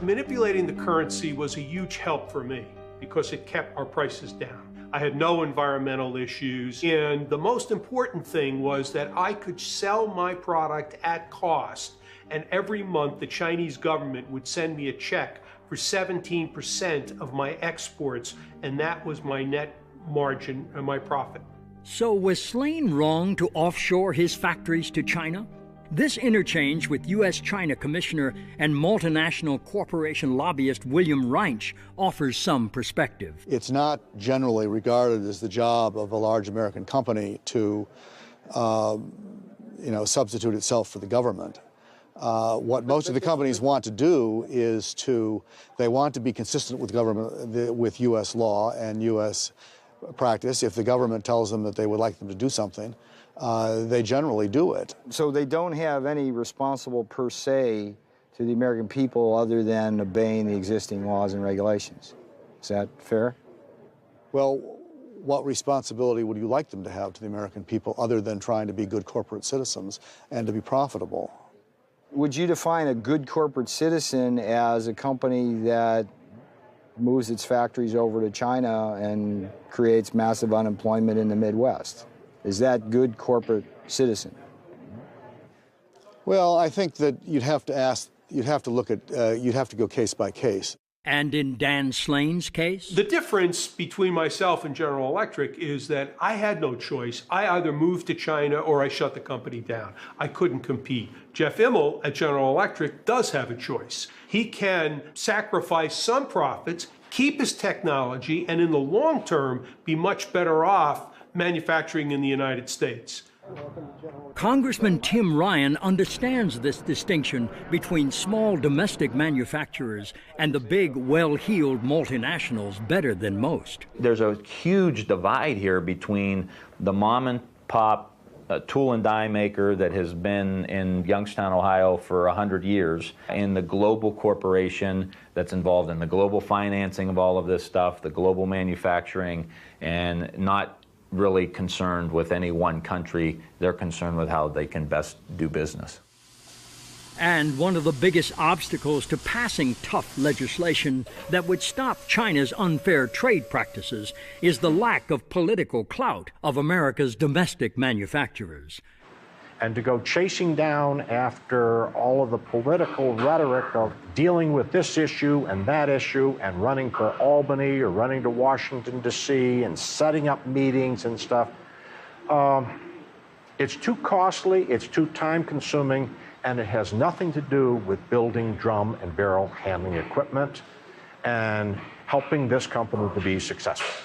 Manipulating the currency was a huge help for me because it kept our prices down. I had no environmental issues, and the most important thing was that I could sell my product at cost, and every month the Chinese government would send me a check for 17% of my exports, and that was my net margin and my profit. So was Slane wrong to offshore his factories to China? This interchange with U.S. China Commissioner and multinational corporation lobbyist William Reinsch offers some perspective. It's not generally regarded as the job of a large American company to, substitute itself for the government. What most of the companies want to do is they want to be consistent with government, with U.S. law and U.S. practice. If the government tells them that they would like them to do something, they generally do it. So they don't have any responsible per se to the American people other than obeying the existing laws and regulations. Is that fair? Well, what responsibility would you like them to have to the American people other than trying to be good corporate citizens and to be profitable? Would you define a good corporate citizen as a company that moves its factories over to China and creates massive unemployment in the Midwest? Is that good corporate citizen? Well, I think that you'd have to go case by case. And in Dan Slane's case? The difference between myself and General Electric is that I had no choice. I either moved to China or I shut the company down. I couldn't compete. Jeff Immelt at General Electric does have a choice. He can sacrifice some profits, keep his technology, and in the long term be much better off manufacturing in the United States. Congressman Tim Ryan understands this distinction between small domestic manufacturers and the big, well-heeled multinationals better than most. There's a huge divide here between the mom and pop a tool and die maker that has been in Youngstown, Ohio for 100 years, in the global corporation that's involved in the global financing of all of this stuff, the global manufacturing, and not really concerned with any one country. They're concerned with how they can best do business. And one of the biggest obstacles to passing tough legislation that would stop China's unfair trade practices is the lack of political clout of America's domestic manufacturers. And to go chasing down after all of the political rhetoric of dealing with this issue and that issue and running for Albany or running to Washington, D.C. and setting up meetings and stuff, it's too costly, it's too time-consuming, and it has nothing to do with building drum and barrel handling equipment and helping this company to be successful.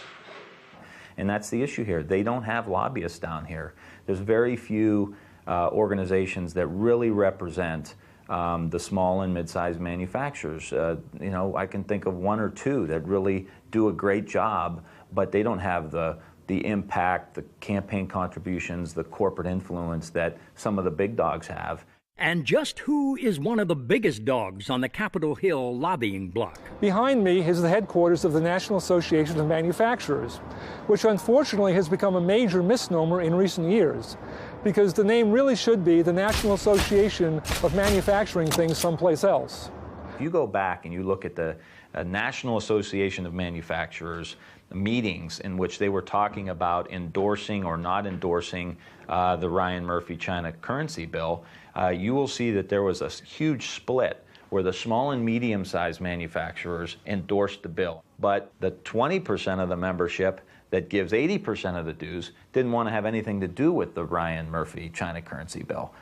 And that's the issue here. They don't have lobbyists down here. There's very few organizations that really represent the small and mid-sized manufacturers. You know, I can think of one or two that really do a great job, but they don't have the impact, the campaign contributions, the corporate influence that some of the big dogs have. And just who is one of the biggest dogs on the Capitol Hill lobbying block? Behind me is the headquarters of the National Association of Manufacturers, which unfortunately has become a major misnomer in recent years, because the name really should be the National Association of Manufacturing Things Someplace Else. If you go back and you look at the National Association of Manufacturers meetings in which they were talking about endorsing or not endorsing the Ryan Murphy China currency bill, you will see that there was a huge split where the small and medium-sized manufacturers endorsed the bill. But the 20% of the membership that gives 80% of the dues didn't want to have anything to do with the Ryan Murphy China currency bill.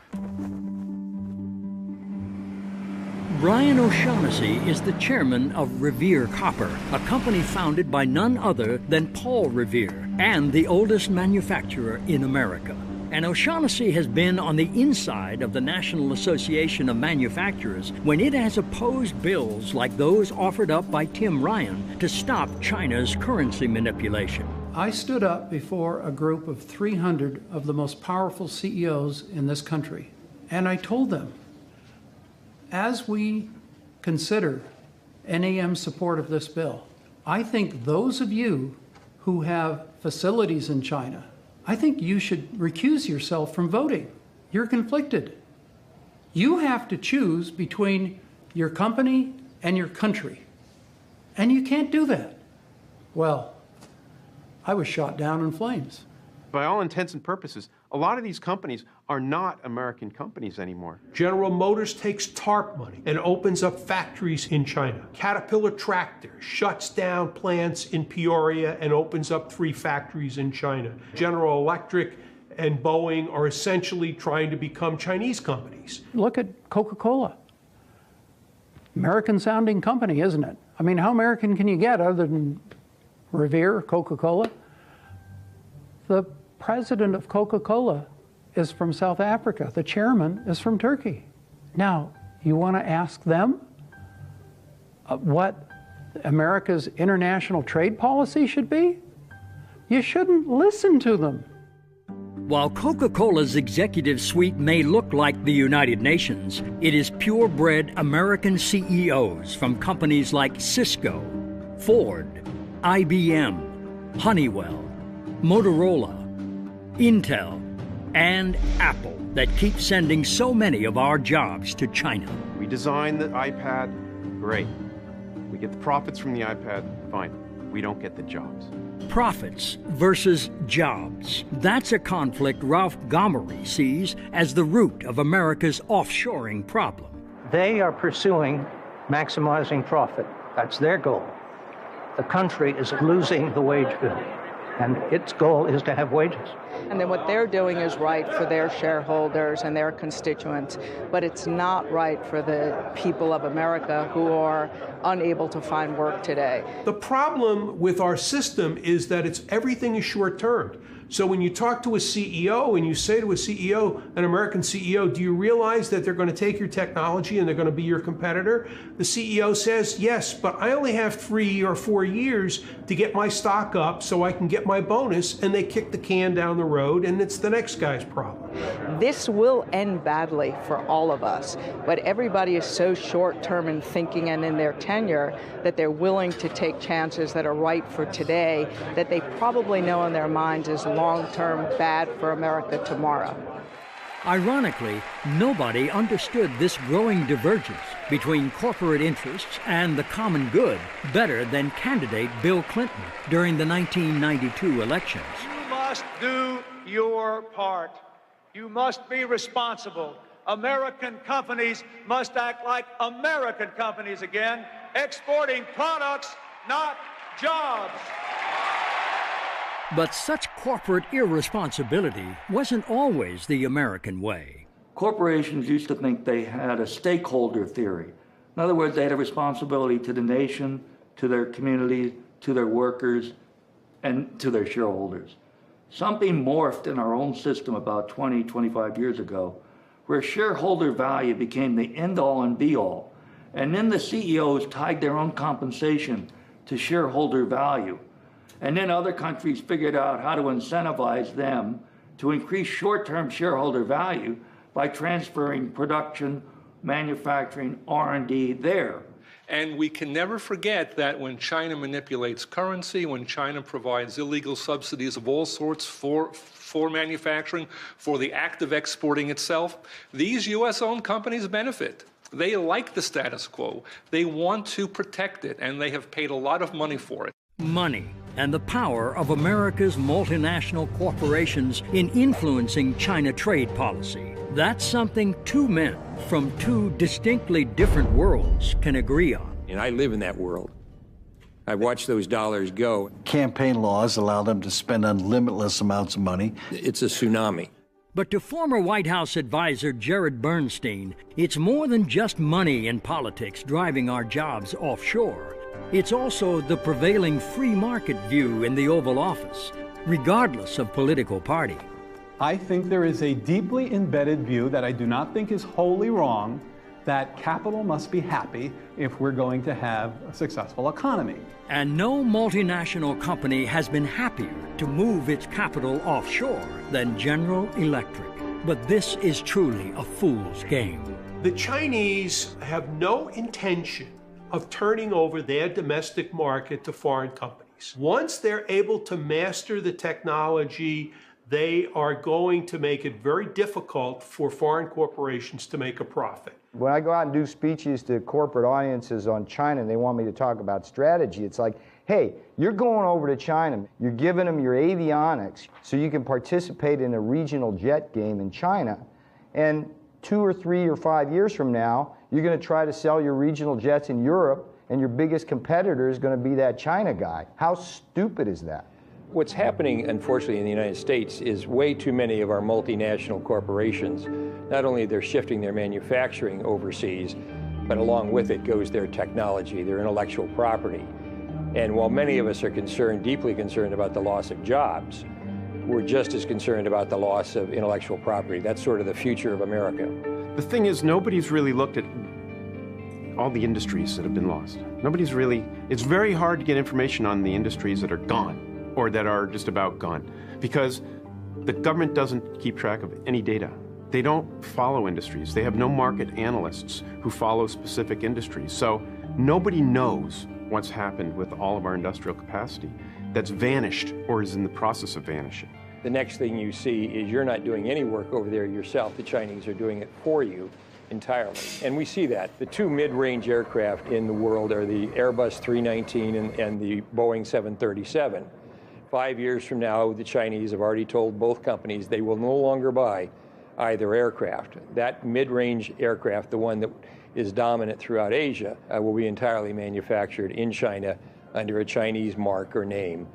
Brian O'Shaughnessy is the chairman of Revere Copper, a company founded by none other than Paul Revere, and the oldest manufacturer in America. And O'Shaughnessy has been on the inside of the National Association of Manufacturers when it has opposed bills like those offered up by Tim Ryan to stop China's currency manipulation. I stood up before a group of 300 of the most powerful CEOs in this country, and I told them, as we consider NAM's support of this bill, I think those of you who have facilities in China, I think you should recuse yourself from voting. You're conflicted. You have to choose between your company and your country, and you can't do that. Well, I was shot down in flames. By all intents and purposes, a lot of these companies are not American companies anymore. General Motors takes TARP money and opens up factories in China. Caterpillar Tractor shuts down plants in Peoria and opens up 3 factories in China. General Electric and Boeing are essentially trying to become Chinese companies. Look at Coca-Cola. American-sounding company, isn't it? I mean, how American can you get other than Revere, Coca-Cola? The president of Coca-Cola is from South Africa. The chairman is from Turkey. Now, you want to ask them what America's international trade policy should be? You shouldn't listen to them. While Coca-Cola's executive suite may look like the United Nations, it is purebred American CEOs from companies like Cisco, Ford, IBM, Honeywell, Motorola, Intel, and Apple that keep sending so many of our jobs to China. We design the iPad, great. We get the profits from the iPad, fine. We don't get the jobs. Profits versus jobs. That's a conflict Ralph Gomery sees as the root of America's offshoring problem. They are pursuing maximizing profit. That's their goal. The country is losing the wage bill, and its goal is to have wages. And then what they're doing is right for their shareholders and their constituents, but it's not right for the people of America who are unable to find work today. The problem with our system is that everything is short-term. So when you talk to a CEO and you say to a CEO, an American CEO, do you realize that they're going to take your technology and they're going to be your competitor? The CEO says, yes, but I only have 3 or 4 years to get my stock up so I can get my bonus, and they kick the can down the road, and it's the next guy's problem. This will end badly for all of us, but everybody is so short-term in thinking and in their tenure that they're willing to take chances that are right for today, that they probably know in their minds is long-term bad for America tomorrow. Ironically, nobody understood this growing divergence between corporate interests and the common good better than candidate Bill Clinton during the 1992 elections. You must do your part. You must be responsible. American companies must act like American companies again, exporting products, not jobs. But such corporate irresponsibility wasn't always the American way. Corporations used to think they had a stakeholder theory. In other words, they had a responsibility to the nation, to their community, to their workers, and to their shareholders. Something morphed in our own system about 20, 25 years ago, where shareholder value became the end-all and be-all. And then the CEOs tied their own compensation to shareholder value. And then other countries figured out how to incentivize them to increase short-term shareholder value by transferring production, manufacturing, R&D there. And we can never forget that when China manipulates currency, when China provides illegal subsidies of all sorts for manufacturing, for the act of exporting itself, these U.S.-owned companies benefit. They like the status quo. They want to protect it, and they have paid a lot of money for it. Money and the power of America's multinational corporations in influencing China trade policy. That's something two men from two distinctly different worlds can agree on. And I live in that world. I watch those dollars go. Campaign laws allow them to spend unlimited amounts of money. It's a tsunami. But to former White House advisor Jared Bernstein, it's more than just money and politics driving our jobs offshore. It's also the prevailing free market view in the Oval Office, regardless of political party. I think there is a deeply embedded view that I do not think is wholly wrong, that capital must be happy if we're going to have a successful economy. And no multinational company has been happier to move its capital offshore than General Electric. But this is truly a fool's game. The Chinese have no intention of turning over their domestic market to foreign companies. Once they're able to master the technology, they are going to make it very difficult for foreign corporations to make a profit. When I go out and do speeches to corporate audiences on China and they want me to talk about strategy, it's like, hey, you're going over to China, you're giving them your avionics so you can participate in a regional jet game in China, and 2 or 3 or 5 years from now, you're going to try to sell your regional jets in Europe, and your biggest competitor is going to be that China guy. How stupid is that? What's happening, unfortunately, in the United States is way too many of our multinational corporations, not only they're shifting their manufacturing overseas, but along with it goes their technology, their intellectual property. And while many of us are concerned, deeply concerned about the loss of jobs, we're just as concerned about the loss of intellectual property. That's sort of the future of America. The thing is, nobody's really looked at all the industries that have been lost. It's very hard to get information on the industries that are gone or that are just about gone because the government doesn't keep track of any data. They don't follow industries. They have no market analysts who follow specific industries. So nobody knows what's happened with all of our industrial capacity that's vanished or is in the process of vanishing. The next thing you see is you're not doing any work over there yourself. The Chinese are doing it for you entirely. And we see that. The two mid-range aircraft in the world are the Airbus 319 and the Boeing 737. 5 years from now, the Chinese have already told both companies they will no longer buy either aircraft. That mid-range aircraft, the one that is dominant throughout Asia, will be entirely manufactured in China under a Chinese mark or name,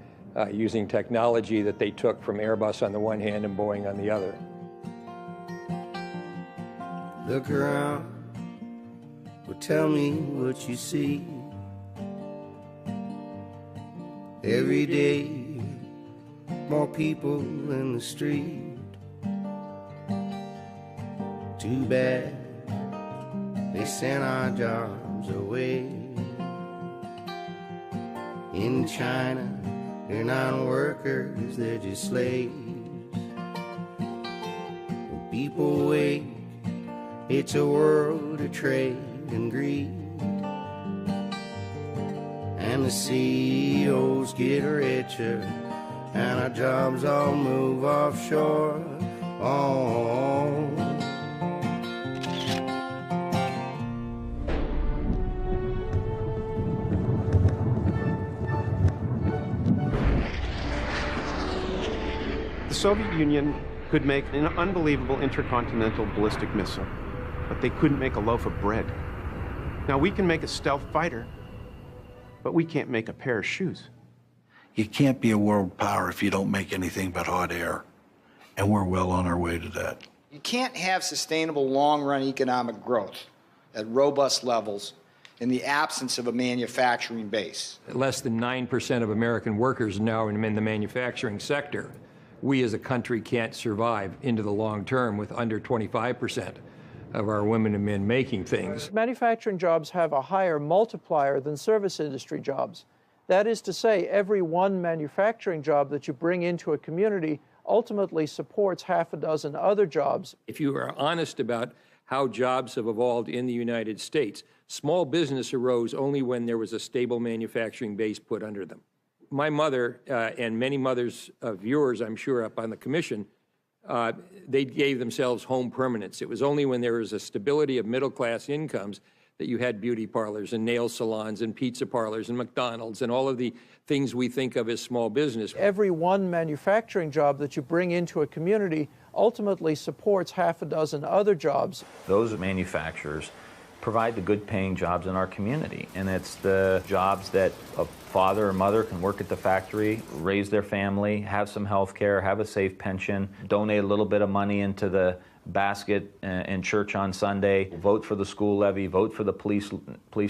using technology that they took from Airbus on the one hand and Boeing on the other. Look around, well, tell me what you see. Every day more people in the street. Too bad they sent our jobs away. In China, they're not workers, they're just slaves. When people wake, it's a world of trade and greed. And the CEOs get richer, and our jobs all move offshore. Oh. The Soviet Union could make an unbelievable intercontinental ballistic missile, but they couldn't make a loaf of bread. Now, we can make a stealth fighter, but we can't make a pair of shoes. You can't be a world power if you don't make anything but hot air. And we're well on our way to that. You can't have sustainable long-run economic growth at robust levels in the absence of a manufacturing base. Less than 9% of American workers now are in the manufacturing sector. We as a country can't survive into the long term with under 25% of our women and men making things. Manufacturing jobs have a higher multiplier than service industry jobs. That is to say, every one manufacturing job that you bring into a community ultimately supports half a dozen other jobs. If you are honest about how jobs have evolved in the United States, small business arose only when there was a stable manufacturing base put under them. My mother, and many mothers of yours, I'm sure, up on the commission, they gave themselves home permanence. It was only when there was a stability of middle-class incomes that you had beauty parlors and nail salons and pizza parlors and McDonald's and all of the things we think of as small business. Every one manufacturing job that you bring into a community ultimately supports half a dozen other jobs. Those manufacturers provide the good-paying jobs in our community, and it's the jobs that a father or mother can work at the factory, raise their family, have some health care, have a safe pension, donate a little bit of money into the basket in church on Sunday, vote for the school levy, vote for the police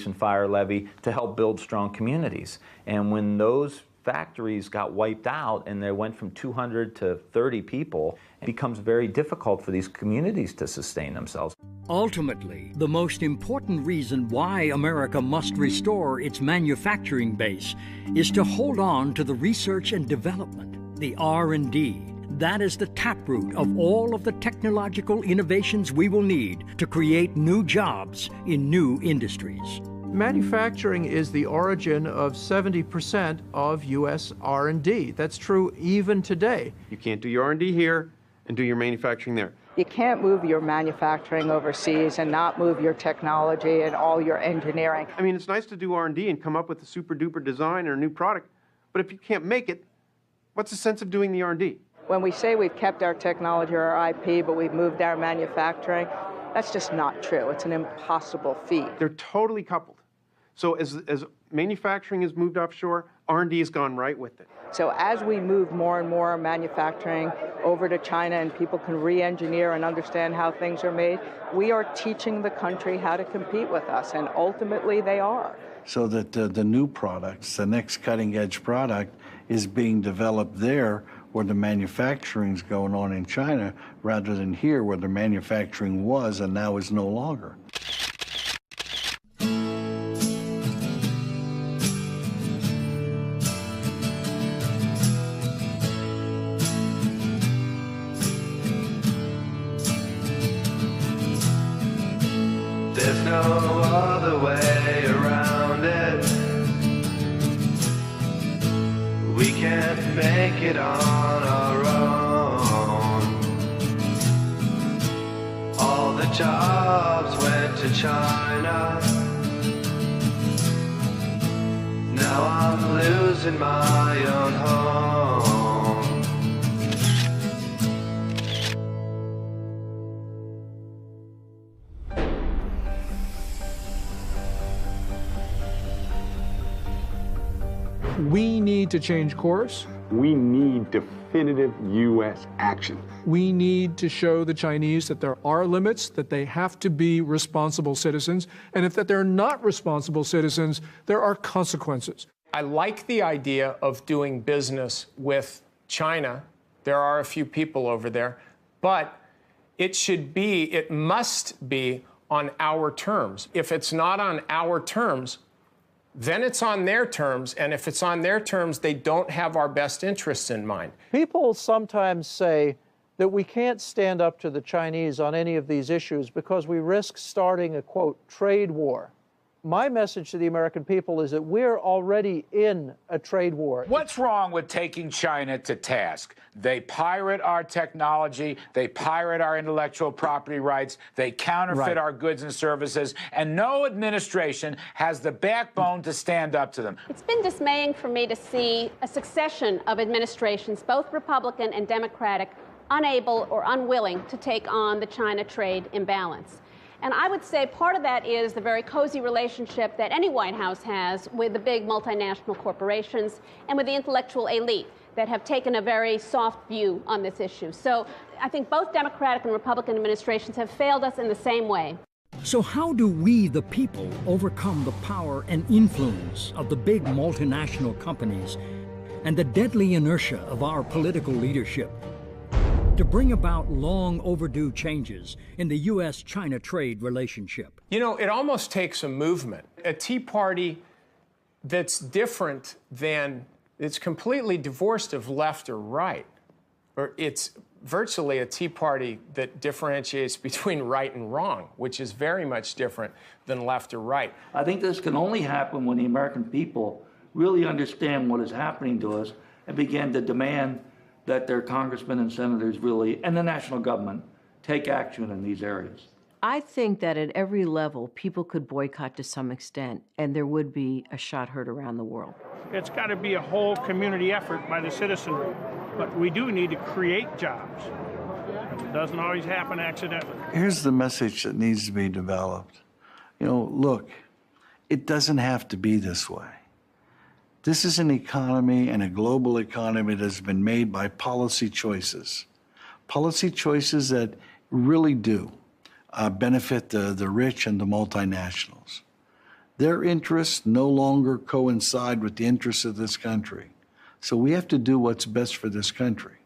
and fire levy to help build strong communities. And when those factories got wiped out and they went from 200 to 30 people, it becomes very difficult for these communities to sustain themselves. Ultimately, the most important reason why America must restore its manufacturing base is to hold on to the research and development, the R&D. That is the taproot of all of the technological innovations we will need to create new jobs in new industries. Manufacturing is the origin of 70% of U.S. R&D. That's true even today. You can't do your R&D here and do your manufacturing there. You can't move your manufacturing overseas and not move your technology and all your engineering. I mean, it's nice to do R&D and come up with a super-duper design or a new product, but if you can't make it, what's the sense of doing the R&D? When we say we've kept our technology or our IP, but we've moved our manufacturing, that's just not true. It's an impossible feat. They're totally coupled. So as manufacturing has moved offshore, R&D has gone right with it. So as we move more and more manufacturing over to China and people can re-engineer and understand how things are made, we are teaching the country how to compete with us, and ultimately they are. So that the new products, the next cutting-edge product, is being developed there where the manufacturing's going on in China rather than here where the manufacturing was and now is no longer. There's no other way around it. We can't make it on our own. All the jobs went to China. Now I'm losing my own home. We need to change course. We need definitive U.S. action. We need to show the Chinese that there are limits, that they have to be responsible citizens, and if that they're not responsible citizens, there are consequences. I like the idea of doing business with China. There are a few people over there, but it must be on our terms. If it's not on our terms, then it's on their terms, and if it's on their terms, they don't have our best interests in mind. People sometimes say that we can't stand up to the Chinese on any of these issues because we risk starting a, quote, trade war. My message to the American people is that we're already in a trade war. What's wrong with taking China to task? They pirate our technology, they pirate our intellectual property rights, they counterfeit our goods and services, and no administration has the backbone to stand up to them. It's been dismaying for me to see a succession of administrations, both Republican and Democratic, unable or unwilling to take on the China trade imbalance. And I would say part of that is the very cozy relationship that any White House has with the big multinational corporations and with the intellectual elite that have taken a very soft view on this issue. So I think both Democratic and Republican administrations have failed us in the same way. So how do we, the people, overcome the power and influence of the big multinational companies and the deadly inertia of our political leadership to bring about long overdue changes in the U.S.-China trade relationship? You know, it almost takes a movement, a Tea Party that's different than, it's completely divorced of left or right. Or it's virtually a Tea Party that differentiates between right and wrong, which is very much different than left or right. I think this can only happen when the American people really understand what is happening to us and begin to demand that their congressmen and senators really, and the national government, take action in these areas. I think that at every level, people could boycott to some extent, and there would be a shot heard around the world. It's got to be a whole community effort by the citizenry, but we do need to create jobs. It doesn't always happen accidentally. Here's the message that needs to be developed. You know, look, it doesn't have to be this way. This is an economy and a global economy that's been made by policy choices that really do benefit the rich and the multinationals. Their interests no longer coincide with the interests of this country. So we have to do what's best for this country.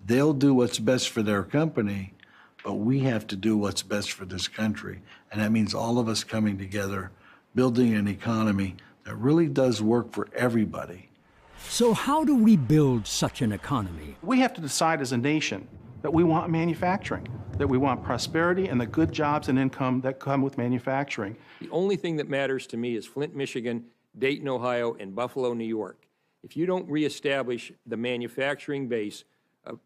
They'll do what's best for their company, but we have to do what's best for this country. And that means all of us coming together, building an economy that really does work for everybody. So how do we build such an economy? We have to decide as a nation that we want manufacturing, that we want prosperity and the good jobs and income that come with manufacturing. The only thing that matters to me is Flint, Michigan, Dayton, Ohio, and Buffalo, New York. If you don't reestablish the manufacturing base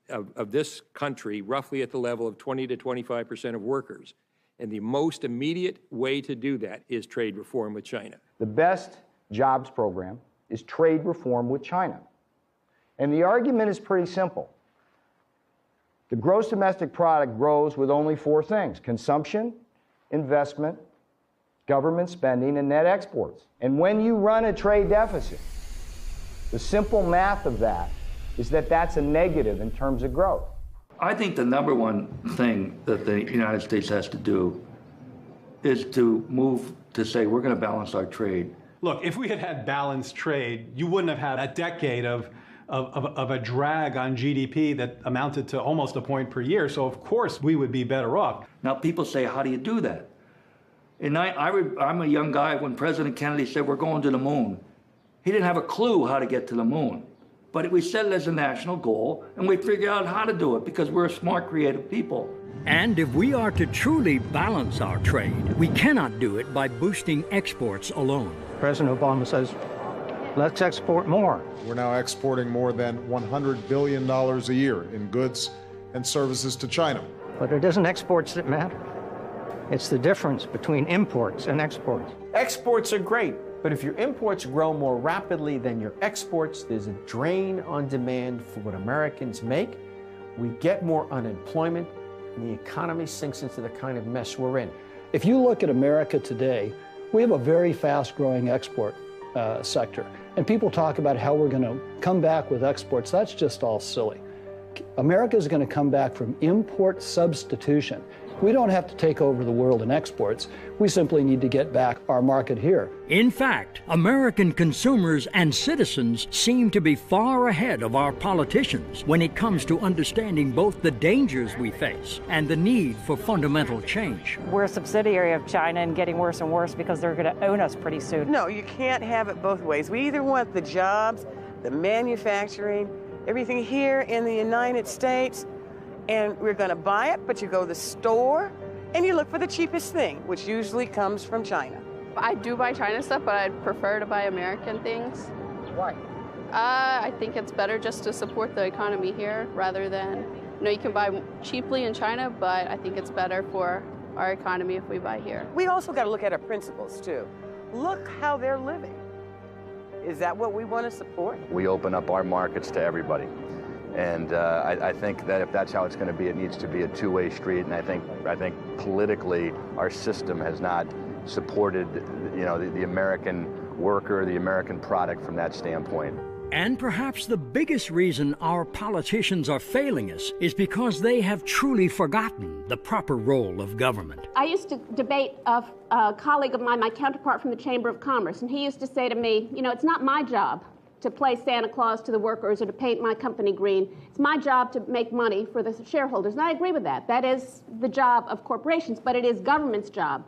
of this country roughly at the level of 20 to 25% of workers, and the most immediate way to do that is trade reform with China. The best jobs program is trade reform with China. And the argument is pretty simple. The gross domestic product grows with only four things: consumption, investment, government spending, and net exports. And when you run a trade deficit, the simple math of that is that that's a negative in terms of growth. I think the number one thing that the United States has to do is to move to say we're going to balance our trade. Look, if we had had balanced trade, you wouldn't have had a decade of a drag on GDP that amounted to almost a point per year. So of course we would be better off. Now people say, how do you do that? And I'm a young guy when President Kennedy said we're going to the moon. He didn't have a clue how to get to the moon. But we set it as a national goal, and we figured out how to do it because we're a smart, creative people. And if we are to truly balance our trade, we cannot do it by boosting exports alone. President Obama says, let's export more. We're now exporting more than $100 billion a year in goods and services to China. But it isn't exports that matter. It's the difference between imports and exports. Exports are great, but if your imports grow more rapidly than your exports, there's a drain on demand for what Americans make. We get more unemployment, and the economy sinks into the kind of mess we're in. If you look at America today, we have a very fast-growing export sector. And people talk about how we're going to come back with exports. That's just all silly. America is going to come back from import substitution. We don't have to take over the world in exports. We simply need to get back our market here. In fact, American consumers and citizens seem to be far ahead of our politicians when it comes to understanding both the dangers we face and the need for fundamental change. We're a subsidiary of China and getting worse and worse because they're going to own us pretty soon. No, you can't have it both ways. We either want the jobs, the manufacturing, everything here in the United States, and we're going to buy it, but you go to the store and you look for the cheapest thing, which usually comes from China. I do buy China stuff, but I'd prefer to buy American things. Why? I think it's better just to support the economy here rather than, you can buy cheaply in China, but I think it's better for our economy if we buy here. We also got to look at our principles too. Look how they're living. Is that what we want to support? We open up our markets to everybody. And I think that if that's how it's going to be, it needs to be a two-way street. And I think politically, our system has not supported, the American worker, the American product from that standpoint. And perhaps the biggest reason our politicians are failing us is because they have truly forgotten the proper role of government. I used to debate a colleague of mine, my counterpart from the Chamber of Commerce, and he used to say to me, it's not my job to play Santa Claus to the workers or to paint my company green. It's my job to make money for the shareholders. And I agree with that. That is the job of corporations, but it is government's job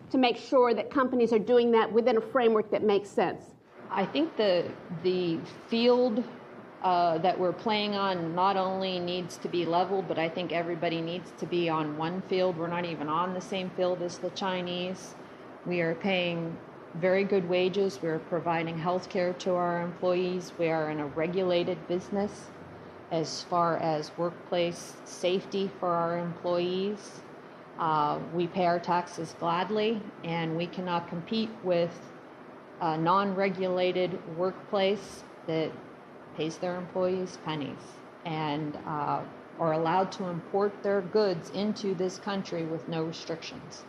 to make sure that companies are doing that within a framework that makes sense. I think the field that we're playing on not only needs to be leveled, but I think everybody needs to be on one field. We're not even on the same field as the Chinese. We are paying very good wages. We're providing health care to our employees. We are in a regulated business as far as workplace safety for our employees. We pay our taxes gladly, and we cannot compete with a non-regulated workplace that pays their employees pennies and are allowed to import their goods into this country with no restrictions.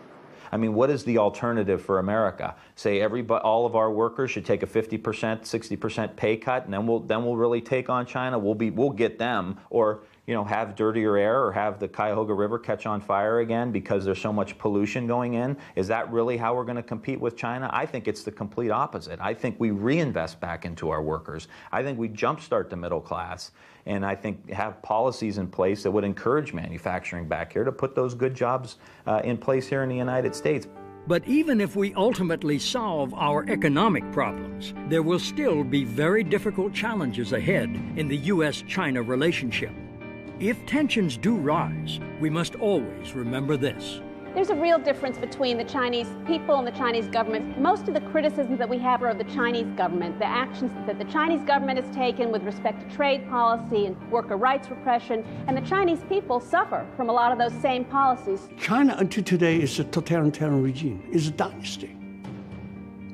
I mean, what is the alternative for America? Say all of our workers should take a 50%, 60% pay cut, and then we'll really take on China. We'll get them, or have dirtier air, or have the Cuyahoga River catch on fire again because there's so much pollution going in. Is that really how we're going to compete with China? I think it's the complete opposite. I think we reinvest back into our workers. I think we jumpstart the middle class, and I think have policies in place that would encourage manufacturing back here to put those good jobs in place here in the United States. But even if we ultimately solve our economic problems, there will still be very difficult challenges ahead in the U.S.-China relationship. If tensions do rise, we must always remember this. There's a real difference between the Chinese people and the Chinese government. Most of the criticisms that we have are of the Chinese government, the actions that the Chinese government has taken with respect to trade policy and worker rights repression, and the Chinese people suffer from a lot of those same policies. China until today is a totalitarian regime, is a dynasty.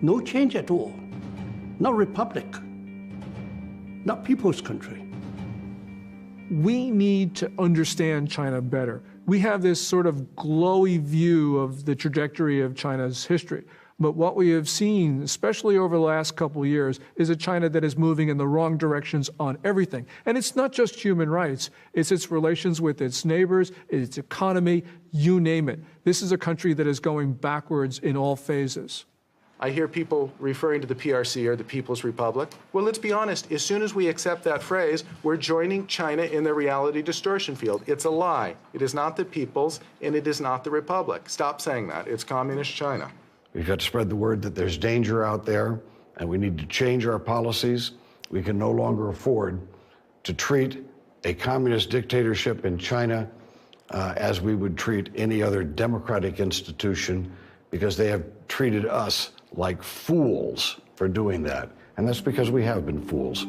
No change at all. Not republic, not people's country. We need to understand China better. We have this sort of glowy view of the trajectory of China's history. But what we have seen, especially over the last couple of years, is a China that is moving in the wrong directions on everything. And it's not just human rights. It's its relations with its neighbors, its economy, you name it. This is a country that is going backwards in all phases. I hear people referring to the PRC or the People's Republic. Well, let's be honest. As soon as we accept that phrase, we're joining China in the reality distortion field. It's a lie. It is not the People's, and it is not the Republic. Stop saying that. It's Communist China. We've got to spread the word that there's danger out there, and we need to change our policies. We can no longer afford to treat a communist dictatorship in China as we would treat any other democratic institution, because they have treated us like fools for doing that. And that's because we have been fools.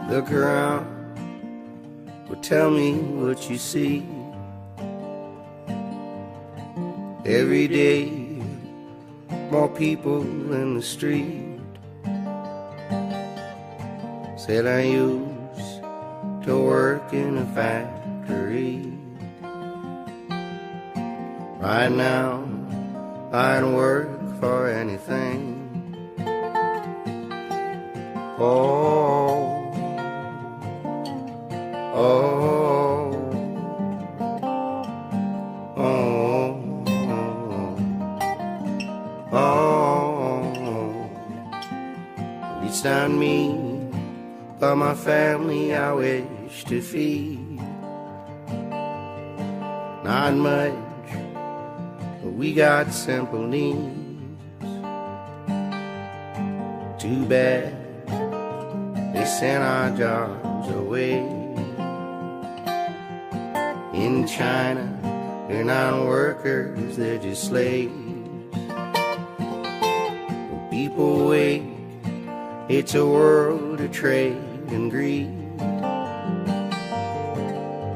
Look around, well, tell me what you see. Every day, more people in the street. Said I used to work in a factory. Right now, I'd work for anything. Oh, oh, oh, oh. At least on me, but my family I wish to feed. Not much, but we got simple needs. Too bad they sent our jobs away. In China, they're not workers, they're just slaves. When people wake, it's a world of trade and greed.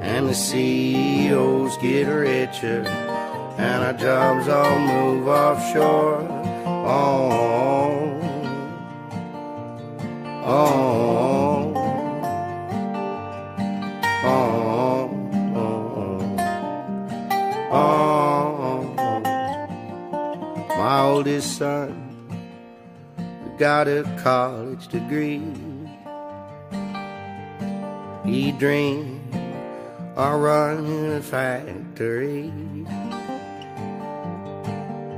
And the CEOs get richer, and our jobs all move offshore. Oh, oh, oh, oh, oh. My oldest son got a college degree. He dreamed of running a factory.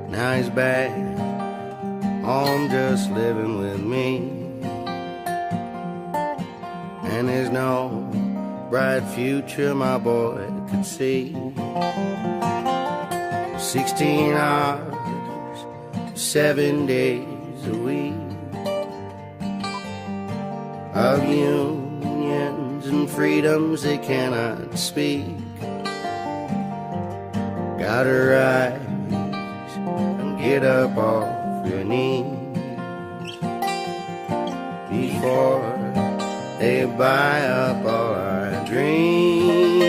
Now he's back home just living with me. And there's no bright future my boy could see. 16 hours, 7 days a week of unions and freedoms they cannot speak. Gotta rise and get up off your knees before they buy up all our dreams.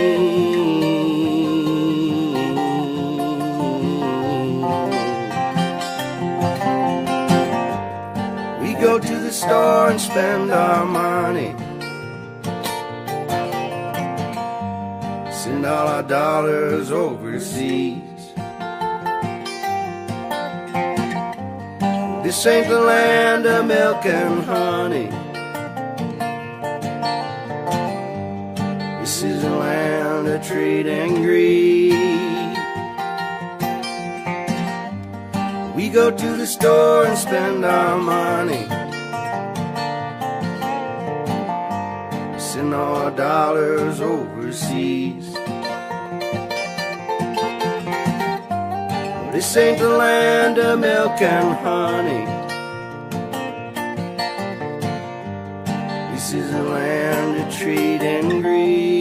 We go to the store and spend our money, send all our dollars overseas. This ain't the land of milk and honey. This is a land of trade and greed. We go to the store and spend our money, send all our dollars overseas. This ain't the land of milk and honey. This is a land of trade and greed.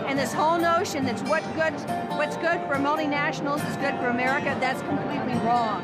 And this whole notion that what's good for multinationals is good for America, that's completely wrong.